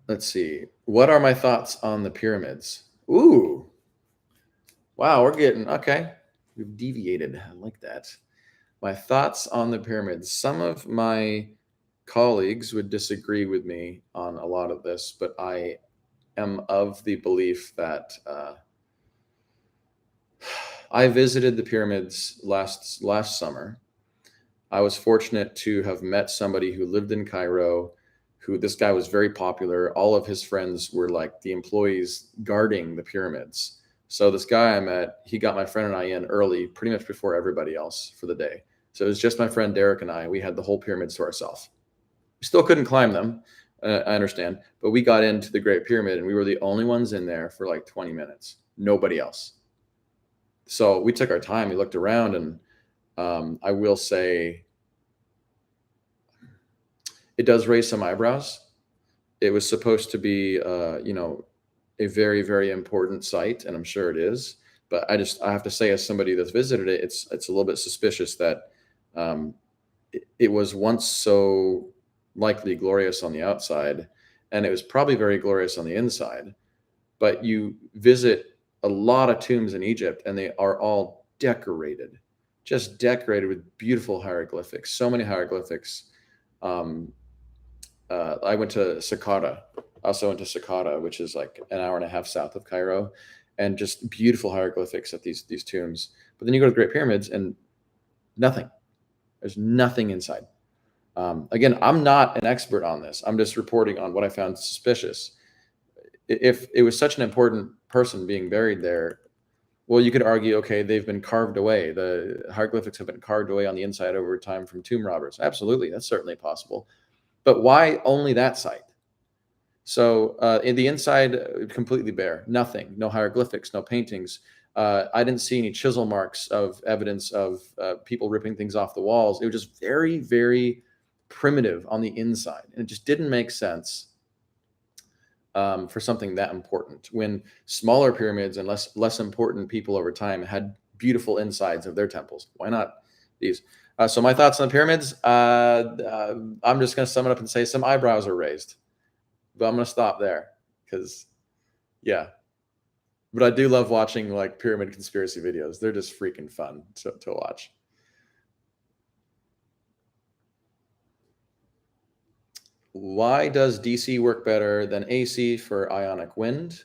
Let's see. What are my thoughts on the pyramids? Ooh. Wow, okay. We've deviated. I like that. My thoughts on the pyramids. Some of my colleagues would disagree with me on a lot of this, but I am of the belief that I visited the pyramids last summer. I was fortunate to have met somebody who lived in Cairo, this guy was very popular. All of his friends were like the employees guarding the pyramids. So this guy I met, he got my friend and I in early, pretty much before everybody else for the day. So it was just my friend Derek and I. We had the whole pyramids to ourselves. We still couldn't climb them, I understand, but we got into the Great Pyramid and we were the only ones in there for like 20 minutes. Nobody else. So we took our time, we looked around, and I will say it does raise some eyebrows. It was supposed to be, a very, very important site, and I'm sure it is. But I have to say, as somebody that's visited it, it's a little bit suspicious that um, it was once so likely glorious on the outside, and it was probably very glorious on the inside. But you visit a lot of tombs in Egypt, and they are all decorated, just decorated with beautiful hieroglyphics. So many hieroglyphics. Um, I went to Saqqara. Also went to Saqqara, which is like an hour and a half south of Cairo, and just beautiful hieroglyphics at these tombs. But then you go to the Great Pyramids, and nothing. There's nothing inside. Again, I'm not an expert on this. I'm just reporting on what I found suspicious. If it was such an important person being buried there, well, you could argue, okay, they've been carved away. The hieroglyphics have been carved away on the inside over time from tomb robbers. Absolutely, that's certainly possible. But why only that site? So in the inside, completely bare, nothing, no hieroglyphics, no paintings. I didn't see any chisel marks of evidence of people ripping things off the walls. It was just very, very primitive on the inside, and it just didn't make sense for something that important. When smaller pyramids and less important people over time had beautiful insides of their temples, why not these? So my thoughts on the pyramids, I'm just going to sum it up and say some eyebrows are raised, but I'm going to stop there because, yeah. But I do love watching like pyramid conspiracy videos. They're just freaking fun to watch. Why does DC work better than AC for ionic wind?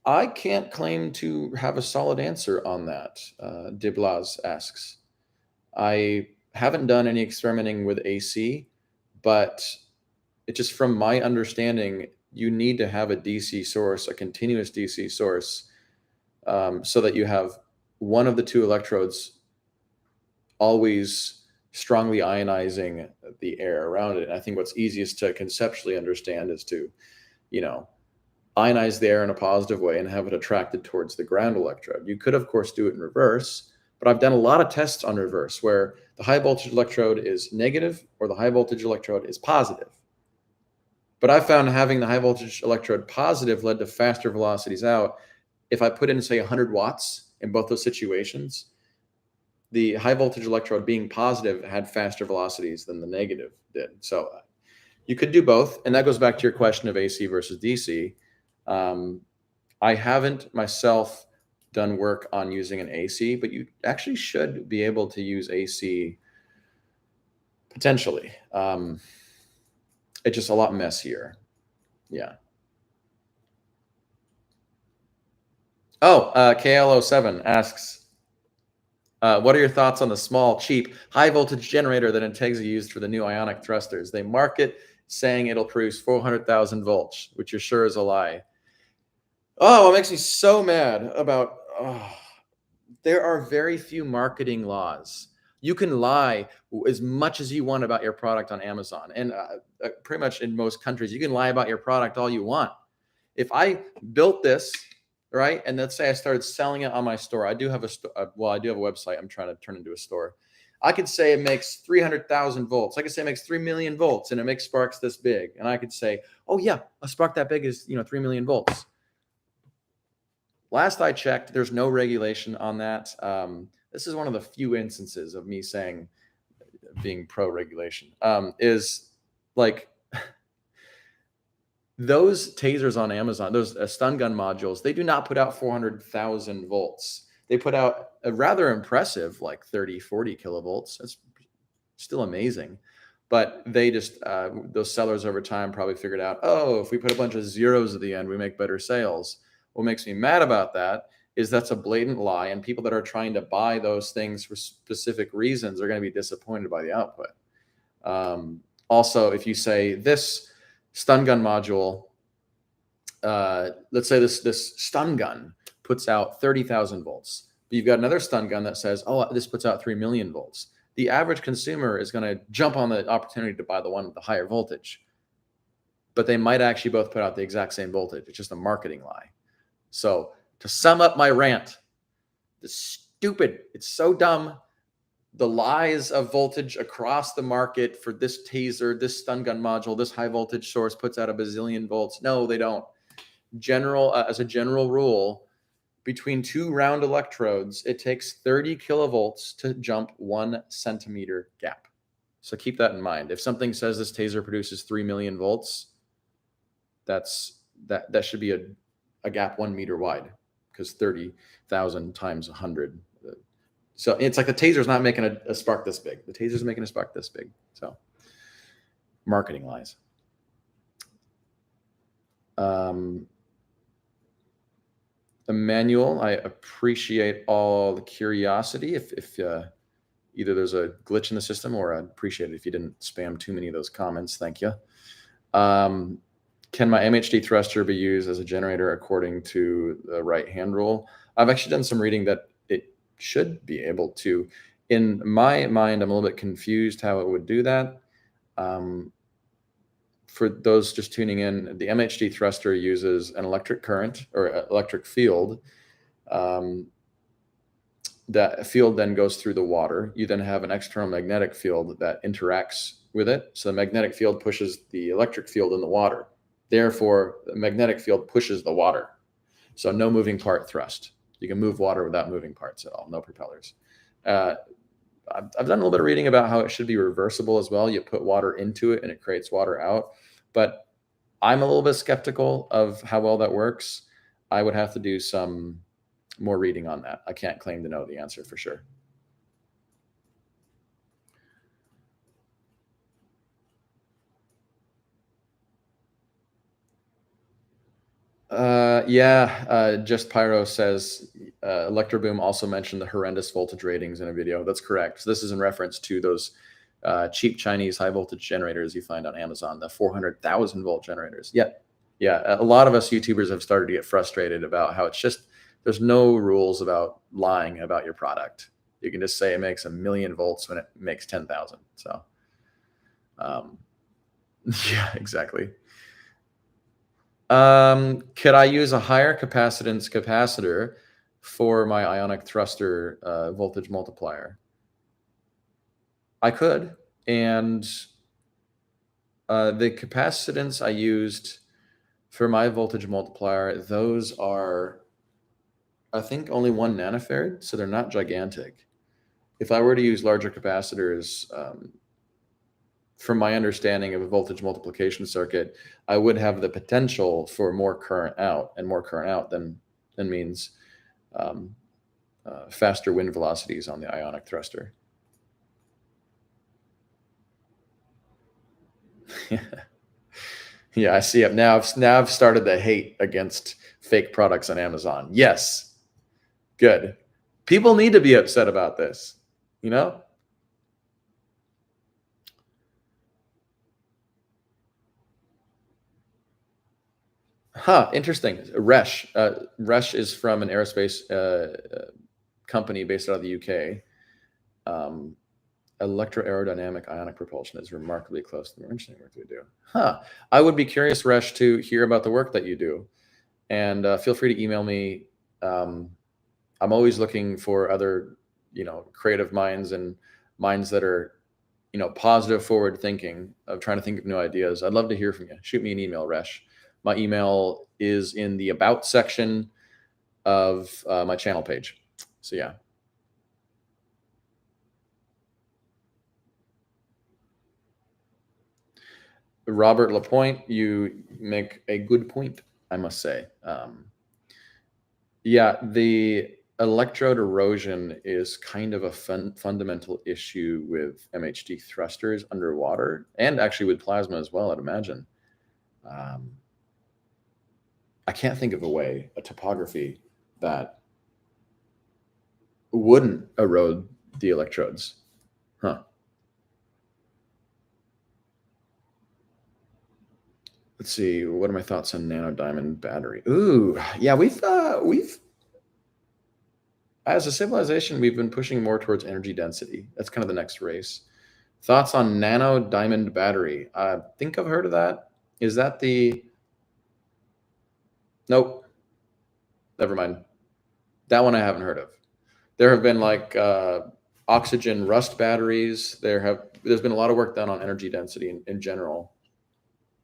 I can't claim to have a solid answer on that, Diblas asks. I haven't done any experimenting with AC, but it just from my understanding, you need to have a DC source, a continuous DC source, so that you have one of the two electrodes always strongly ionizing the air around it. And I think what's easiest to conceptually understand is to, ionize the air in a positive way and have it attracted towards the ground electrode. You could, of course, do it in reverse, but I've done a lot of tests on reverse where the high voltage electrode is negative or the high voltage electrode is positive. But I found having the high voltage electrode positive led to faster velocities out. If I put in, say, 100 watts in both those situations, the high voltage electrode being positive had faster velocities than the negative did. So you could do both. And that goes back to your question of AC versus DC. I haven't myself done work on using an AC, but you actually should be able to use AC potentially. It's just a lot messier. Yeah. Oh, KL07 asks, what are your thoughts on the small, cheap, high voltage generator that Integra used for the new Ionic thrusters? They market saying it'll produce 400,000 volts, which you're sure is a lie. Oh, what makes me so mad about, there are very few marketing laws. You can lie as much as you want about your product on Amazon. And pretty much in most countries, you can lie about your product all you want. If I built this, right, and let's say I started selling it on my store, I do have a website I'm trying to turn into a store. I could say it makes 300,000 volts. I could say it makes 3 million volts and it makes sparks this big. And I could say, oh yeah, a spark that big is 3 million volts. Last I checked, there's no regulation on that. This is one of the few instances of me saying being pro-regulation. Is like those tasers on Amazon, those stun gun modules, they do not put out 400,000 volts. They put out a rather impressive like 30, 40 kilovolts. That's still amazing. But they just, those sellers over time probably figured out, oh, if we put a bunch of zeros at the end, we make better sales. What makes me mad about that is that's a blatant lie, and people that are trying to buy those things for specific reasons are going to be disappointed by the output. Also, if you say this stun gun module, let's say this stun gun puts out 30,000 volts, but you've got another stun gun that says, oh, this puts out 3 million volts. The average consumer is going to jump on the opportunity to buy the one with the higher voltage, but they might actually both put out the exact same voltage. It's just a marketing lie. So to sum up my rant, It's so dumb. The lies of voltage across the market for this taser, this stun gun module, this high voltage source puts out a bazillion volts. No, they don't. As a general rule, between two round electrodes, it takes 30 kilovolts to jump 1 centimeter gap. So keep that in mind. If something says this taser produces 3 million volts, that should be a gap 1 meter wide, because 30,000 times 100. So it's like the taser's not making a spark this big. The taser's making a spark this big. So marketing lies. Emmanuel, I appreciate all the curiosity. If either there's a glitch in the system, or I'd appreciate it if you didn't spam too many of those comments. Thank you. Can my MHD thruster be used as a generator according to the right hand rule? I've actually done some reading that it should be able to. In my mind, I'm a little bit confused how it would do that. For those just tuning in, the MHD thruster uses an electric current or electric field. That field then goes through the water. You then have an external magnetic field that interacts with it. So the magnetic field pushes the electric field in the water. Therefore, the magnetic field pushes the water. So no moving part thrust. You can move water without moving parts at all, no propellers. I've done a little bit of reading about how it should be reversible as well. You put water into it and it creates water out. But I'm a little bit skeptical of how well that works. I would have to do some more reading on that. I can't claim to know the answer for sure. Just Pyro says Electroboom also mentioned the horrendous voltage ratings in a video. That's correct. So this is in reference to those cheap Chinese high voltage generators you find on Amazon, the 400,000 volt generators. Yeah. A lot of us YouTubers have started to get frustrated about how it's just, there's no rules about lying about your product. You can just say it makes 1,000,000 volts when it makes 10,000. So, yeah, exactly. Could I use a higher capacitance capacitor for my Ionic thruster voltage multiplier? I could. And the capacitance I used for my voltage multiplier, those are, I think, only 1 nanofarad, so they're not gigantic. If I were to use larger capacitors, from my understanding of a voltage multiplication circuit, I would have the potential for more current out, and more current out then means faster wind velocities on the Ionic thruster. Yeah, I see it now. I've started the hate against fake products on Amazon. Yes, good. People need to be upset about this, you know? Huh, interesting. Resh. Resh is from an aerospace company based out of the UK. Electroaerodynamic ionic propulsion is remarkably close to the engineering work we do. Huh. I would be curious, Resh, to hear about the work that you do. And feel free to email me. I'm always looking for other, creative minds and minds that are, positive, forward thinking, of trying to think of new ideas. I'd love to hear from you. Shoot me an email, Resh. My email is in the About section of my channel page. So yeah. Robert Lapointe, you make a good point, I must say. Yeah, the electrode erosion is kind of a fundamental issue with MHD thrusters underwater, and actually with plasma as well, I'd imagine. I can't think of a topography that wouldn't erode the electrodes. Huh. Let's see. What are my thoughts on nano diamond battery? Ooh, yeah, we've as a civilization, we've been pushing more towards energy density. That's kind of the next race. Thoughts on nano diamond battery? I think I've heard of that. Is that the? Nope. Never mind. That one I haven't heard of. There have been like oxygen rust batteries. There's been a lot of work done on energy density in general.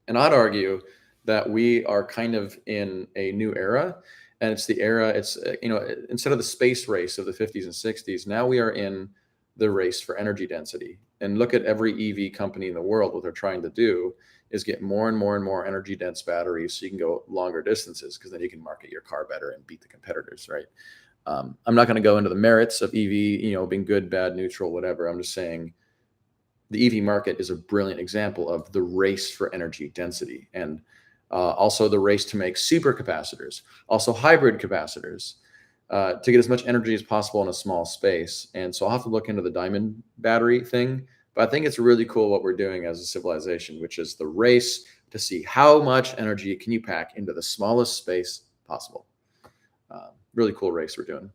And I'd argue that we are kind of in a new era, and it's the era. It's instead of the space race of the 50s and 60s, now we are in the race for energy density. And look at every EV company in the world. What they're trying to do is get more and more and more energy dense batteries, so you can go longer distances, because then you can market your car better and beat the competitors, right? I'm not going to go into the merits of EV, being good, bad, neutral, whatever. I'm just saying the EV market is a brilliant example of the race for energy density, and also the race to make supercapacitors, also hybrid capacitors, to get as much energy as possible in a small space. And so I'll have to look into the diamond battery thing, but I think it's really cool what we're doing as a civilization, which is the race to see how much energy can you pack into the smallest space possible. Really cool race we're doing.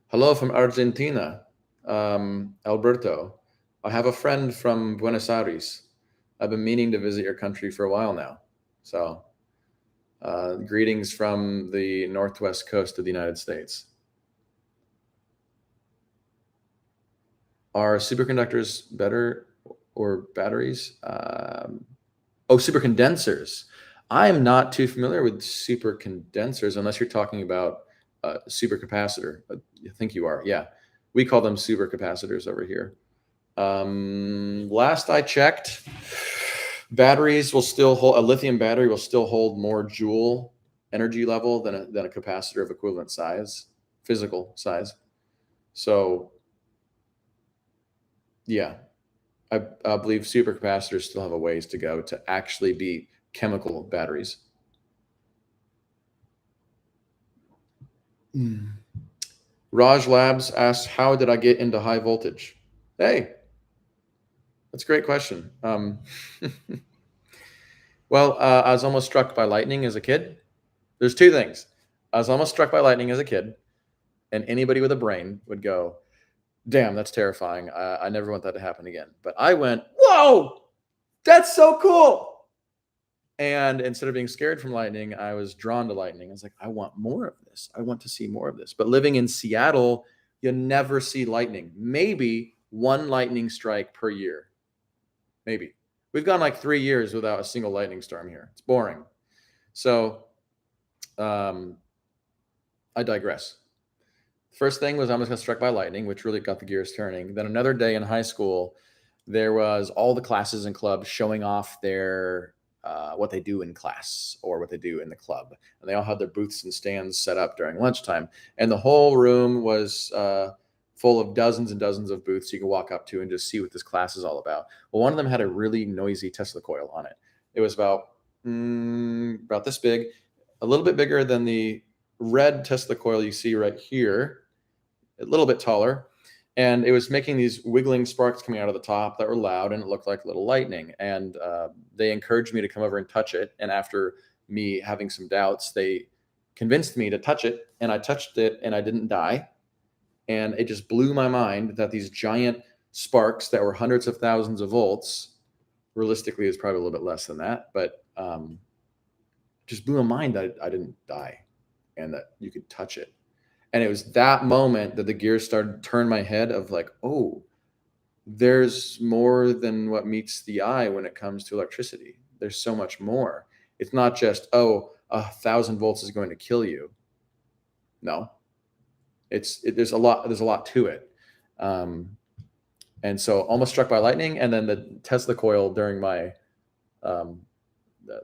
Hello from Argentina, Alberto. I have a friend from Buenos Aires. I've been meaning to visit your country for a while now. So, greetings from the northwest coast of the United States. Are superconductors better or batteries? Supercondensers. I'm not too familiar with supercondensers unless you're talking about supercapacitor. I think you are. Yeah. We call them supercapacitors over here. Last I checked, batteries will still hold, a lithium battery will still hold more joule energy level than a capacitor of equivalent size, physical size. So, yeah, I believe supercapacitors still have a ways to go to actually beat chemical batteries. Raj Labs asks, how did I get into high voltage? Hey, that's a great question. Well, I was almost struck by lightning as a kid. There's two things. I was almost struck by lightning as a kid, and anybody with a brain would go, damn, that's terrifying. I never want that to happen again. But I went, whoa, that's so cool. And instead of being scared from lightning, I was drawn to lightning. I was like, I want more of this. I want to see more of this. But living in Seattle, you never see lightning. Maybe one lightning strike per year. Maybe. We've gone like 3 years without a single lightning storm here. It's boring. So I digress. First thing was I almost got struck by lightning, which really got the gears turning. Then another day in high school, there was all the classes and clubs showing off their what they do in class or what they do in the club. And they all had their booths and stands set up during lunchtime. And the whole room was full of dozens and dozens of booths you could walk up to and just see what this class is all about. Well, one of them had a really noisy Tesla coil on it. It was about this big, a little bit bigger than the red Tesla coil you see right here, a little bit taller. And it was making these wiggling sparks coming out of the top that were loud, and it looked like little lightning. And they encouraged me to come over and touch it. And after me having some doubts, they convinced me to touch it. And I touched it, and I didn't die. And it just blew my mind that these giant sparks that were hundreds of thousands of volts, realistically is probably a little bit less than that, but just blew my mind that I didn't die and that you could touch it. And it was that moment that the gears started to turn my head of like, oh, there's more than what meets the eye when it comes to electricity. There's so much more. It's not just, 1,000 volts is going to kill you. No, there's a lot to it. And so almost struck by lightning. And then the Tesla coil during my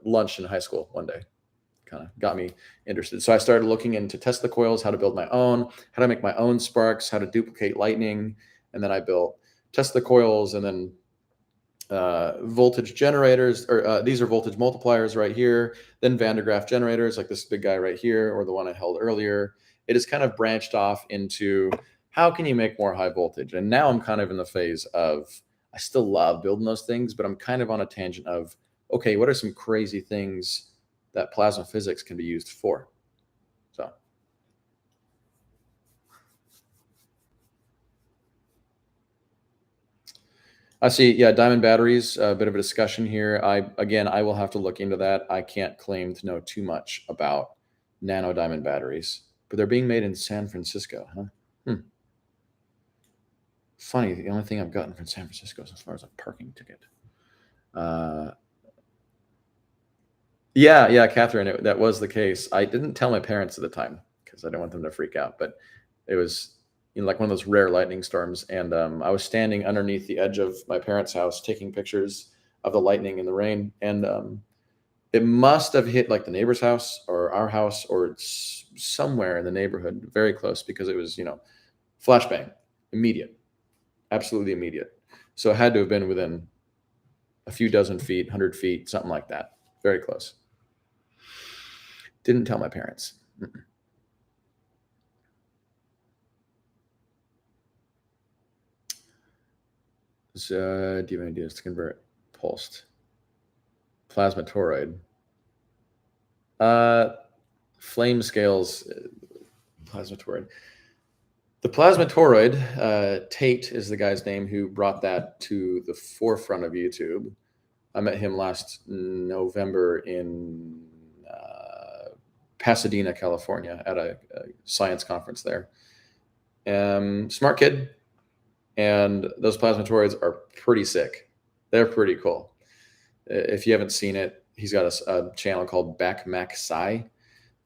lunch in high school one day kind of got me interested. So I started looking into Tesla coils, how to build my own, how to make my own sparks, how to duplicate lightning. And then I built Tesla coils, and then voltage generators, or these are voltage multipliers right here. Then Van de Graaff generators, like this big guy right here, or the one I held earlier. It has kind of branched off into how can you make more high voltage? And now I'm kind of in the phase of, I still love building those things, but I'm kind of on a tangent of, okay, what are some crazy things that plasma physics can be used for? So. I see. Yeah, diamond batteries, a bit of a discussion here. I will have to look into that. I can't claim to know too much about nano diamond batteries, but they're being made in San Francisco, huh? Funny, the only thing I've gotten from San Francisco is as far as a parking ticket. Yeah, Catherine, that was the case. I didn't tell my parents at the time because I didn't want them to freak out, but it was like one of those rare lightning storms. And I was standing underneath the edge of my parents' house taking pictures of the lightning and the rain. And it must have hit like the neighbor's house or our house or somewhere in the neighborhood, very close, because it was, flashbang, immediate, absolutely immediate. So it had to have been within a few dozen feet, 100 feet, something like that. Very close. Didn't tell my parents. So, do you have any ideas to convert pulsed plasma toroid? Flame scales, plasma toroid. The plasma toroid, Tate is the guy's name who brought that to the forefront of YouTube. I met him last November in Pasadena, California, at a science conference there. Smart kid. And those plasma toroids are pretty sick. They're pretty cool. If you haven't seen it, he's got a channel called Back Sci,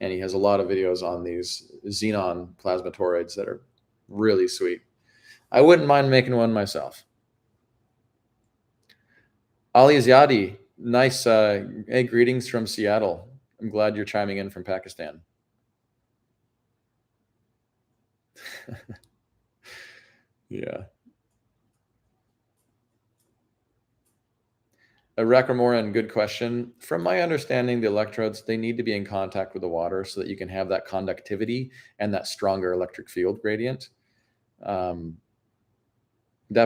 and he has a lot of videos on these xenon plasma toroids that are really sweet. I wouldn't mind making one myself. Ali Zyadi, nice. Hey, greetings from Seattle. I'm glad you're chiming in from Pakistan. Yeah. Rakramoran, good question. From my understanding, the electrodes, they need to be in contact with the water so that you can have that conductivity and that stronger electric field gradient. That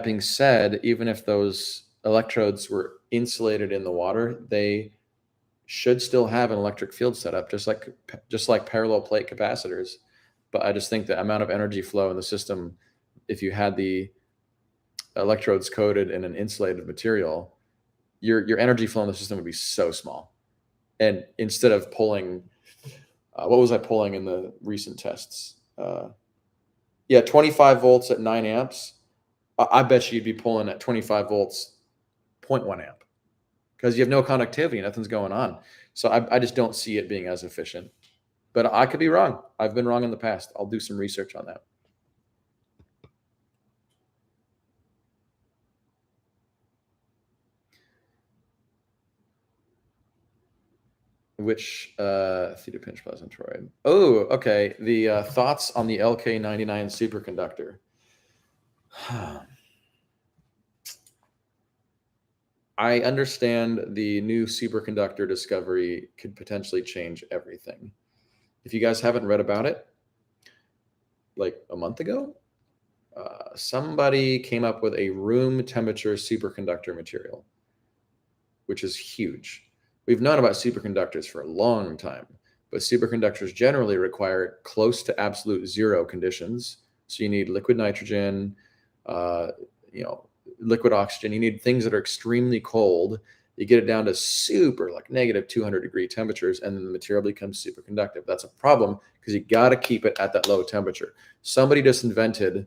being said, even if those electrodes were insulated in the water, they should still have an electric field setup, just like parallel plate capacitors. But I just think the amount of energy flow in the system, if you had the electrodes coated in an insulated material, your energy flow in the system would be so small. And instead of pulling, what was I pulling in the recent tests? 25 volts at 9 amps. I bet you'd be pulling at 25 volts, 0.1 amp, because you have no conductivity, nothing's going on. So I just don't see it being as efficient. But I could be wrong. I've been wrong in the past. I'll do some research on that. Which theta pinch plasma toroid? Oh, okay. The thoughts on the LK99 superconductor. I understand the new superconductor discovery could potentially change everything. If you guys haven't read about it, like a month ago, somebody came up with a room temperature superconductor material, which is huge. We've known about superconductors for a long time, but superconductors generally require close to absolute zero conditions. So you need liquid nitrogen, liquid oxygen. You need things that are extremely cold. You get it down to super like negative 200-degree temperatures, and then the material becomes superconductive. That's a problem because you got to keep it at that low temperature. Somebody just invented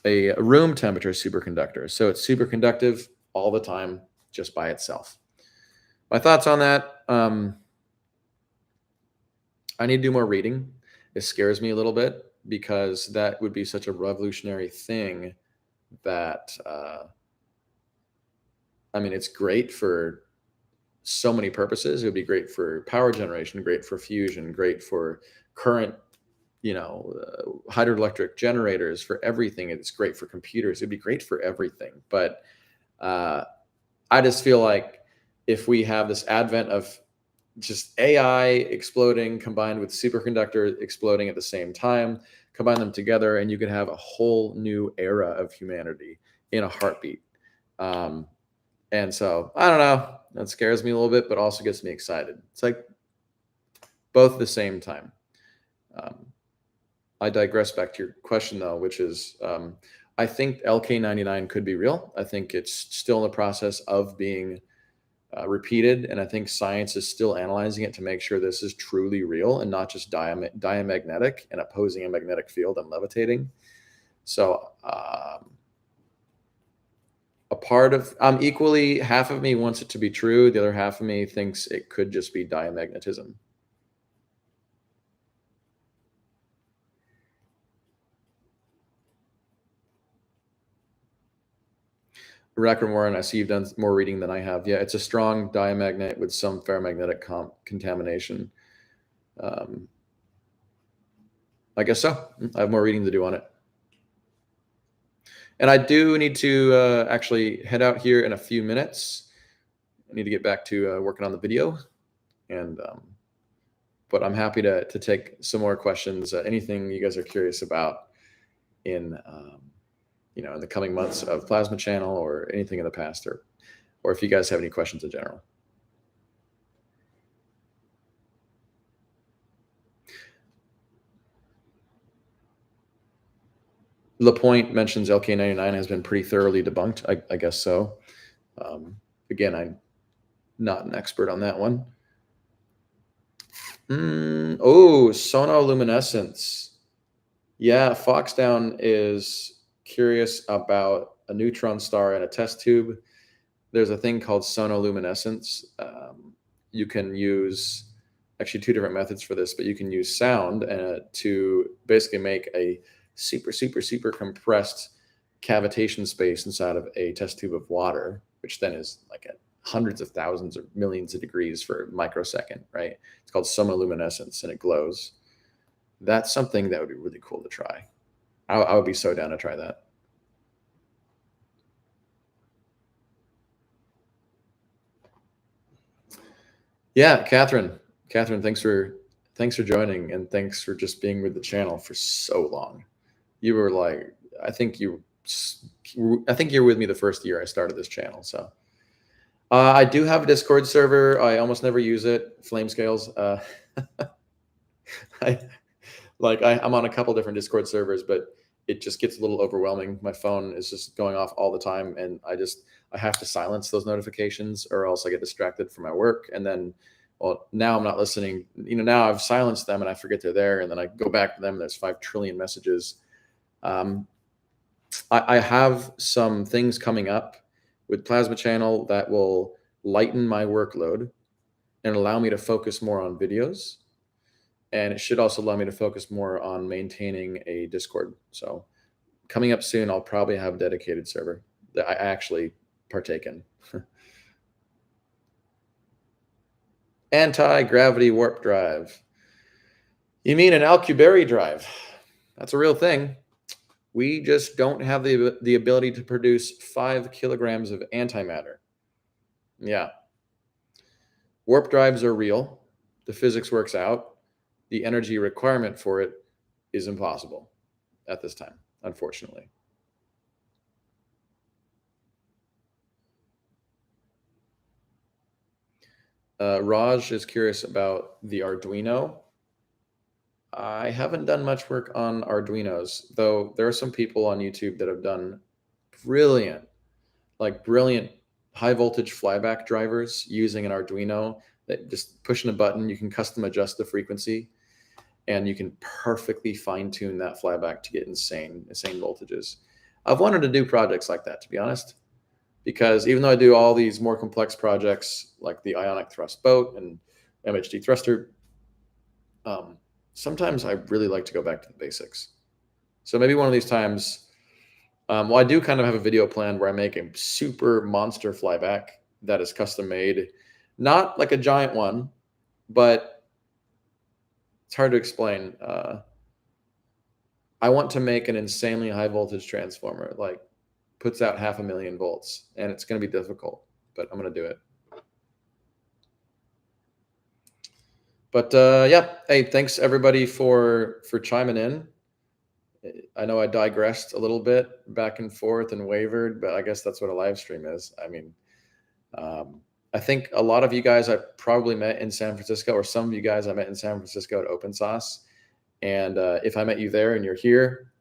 a room temperature superconductor. So it's superconductive all the time just by itself. My thoughts on that, I need to do more reading. It scares me a little bit because that would be such a revolutionary thing that, it's great for so many purposes. It would be great for power generation, great for fusion, great for current, hydroelectric generators, for everything. It's great for computers. It'd be great for everything. But I just feel like if we have this advent of just AI exploding combined with superconductor exploding at the same time, combine them together, and you can have a whole new era of humanity in a heartbeat. And so I don't know, that scares me a little bit, but also gets me excited. It's like both at the same time. I digress back to your question though, which is, I think LK99 could be real. I think it's still in the process of being repeated, and I think science is still analyzing it to make sure this is truly real and not just diamagnetic and opposing a magnetic field and levitating. So a part of equally, half of me wants it to be true, the other half of me thinks it could just be diamagnetism. Racker Warren, I see you've done more reading than I have. Yeah, it's a strong diamagnet with some ferromagnetic contamination. I guess so. I have more reading to do on it. And I do need to actually head out here in a few minutes. I need to get back to working on the video. And but I'm happy to take some more questions. Anything you guys are curious about in in the coming months of Plasma Channel, or anything in the past, or if you guys have any questions in general. LaPointe mentions LK99 has been pretty thoroughly debunked. I guess so. Again, I'm not an expert on that one. Oh, sonoluminescence. Yeah, Foxdown is curious about a neutron star in a test tube. There's a thing called sonoluminescence. You can use actually two different methods for this, but you can use sound to basically make a super compressed cavitation space inside of a test tube of water, which then is like at hundreds of thousands or millions of degrees for a microsecond, right? It's called sonoluminescence, and it glows. That's something that would be really cool to try. I would be so down to try that. Yeah, Catherine, thanks for joining, and thanks for just being with the channel for so long. You were like, I think you're with me the first year I started this channel. So I do have a Discord server. I almost never use it. Flame scales. I'm on a couple different Discord servers, but it just gets a little overwhelming. My phone is just going off all the time, and I have to silence those notifications, or else I get distracted from my work. And then, well, now I'm not listening. Now I've silenced them and I forget they're there, and then I go back to them and there's 5 trillion messages. I have some things coming up with Plasma Channel that will lighten my workload and allow me to focus more on videos. And it should also allow me to focus more on maintaining a Discord. So coming up soon, I'll probably have a dedicated server that I actually partake in. Anti-gravity warp drive. You mean an Alcubierre drive? That's a real thing. We just don't have the ability to produce 5 kilograms of antimatter. Yeah. Warp drives are real. The physics works out. The energy requirement for it is impossible at this time, unfortunately. Raj is curious about the Arduino. I haven't done much work on Arduinos, though there are some people on YouTube that have done brilliant high voltage flyback drivers using an Arduino, that just pushing a button, you can custom adjust the frequency, and you can perfectly fine tune that flyback to get insane voltages. I've wanted to do projects like that, to be honest, because even though I do all these more complex projects like the Ionic thrust boat and MHD thruster, sometimes I really like to go back to the basics. So maybe one of these times, well, I do kind of have a video plan where I make a super monster flyback that is custom made, not like a giant one, but it's hard to explain. I want to make an insanely high voltage transformer, like puts out 500,000 volts, and it's going to be difficult, but I'm going to do it. But yeah, hey, thanks everybody for chiming in. I know I digressed a little bit back and forth and wavered, but I guess that's what a live stream is. I mean, I think a lot of you guys I probably met in San Francisco, or some of you guys I met in San Francisco at Open Sauce. And if I met you there and you're here,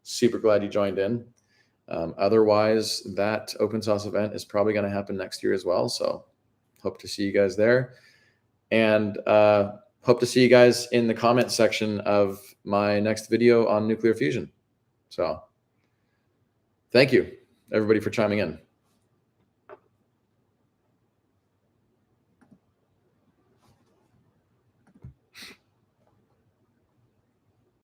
super glad you joined in. Otherwise, that Open Sauce event is probably going to happen next year as well. So Hope to see you guys there. And hope to see you guys in the comment section of my next video on nuclear fusion. So thank you, everybody, for chiming in.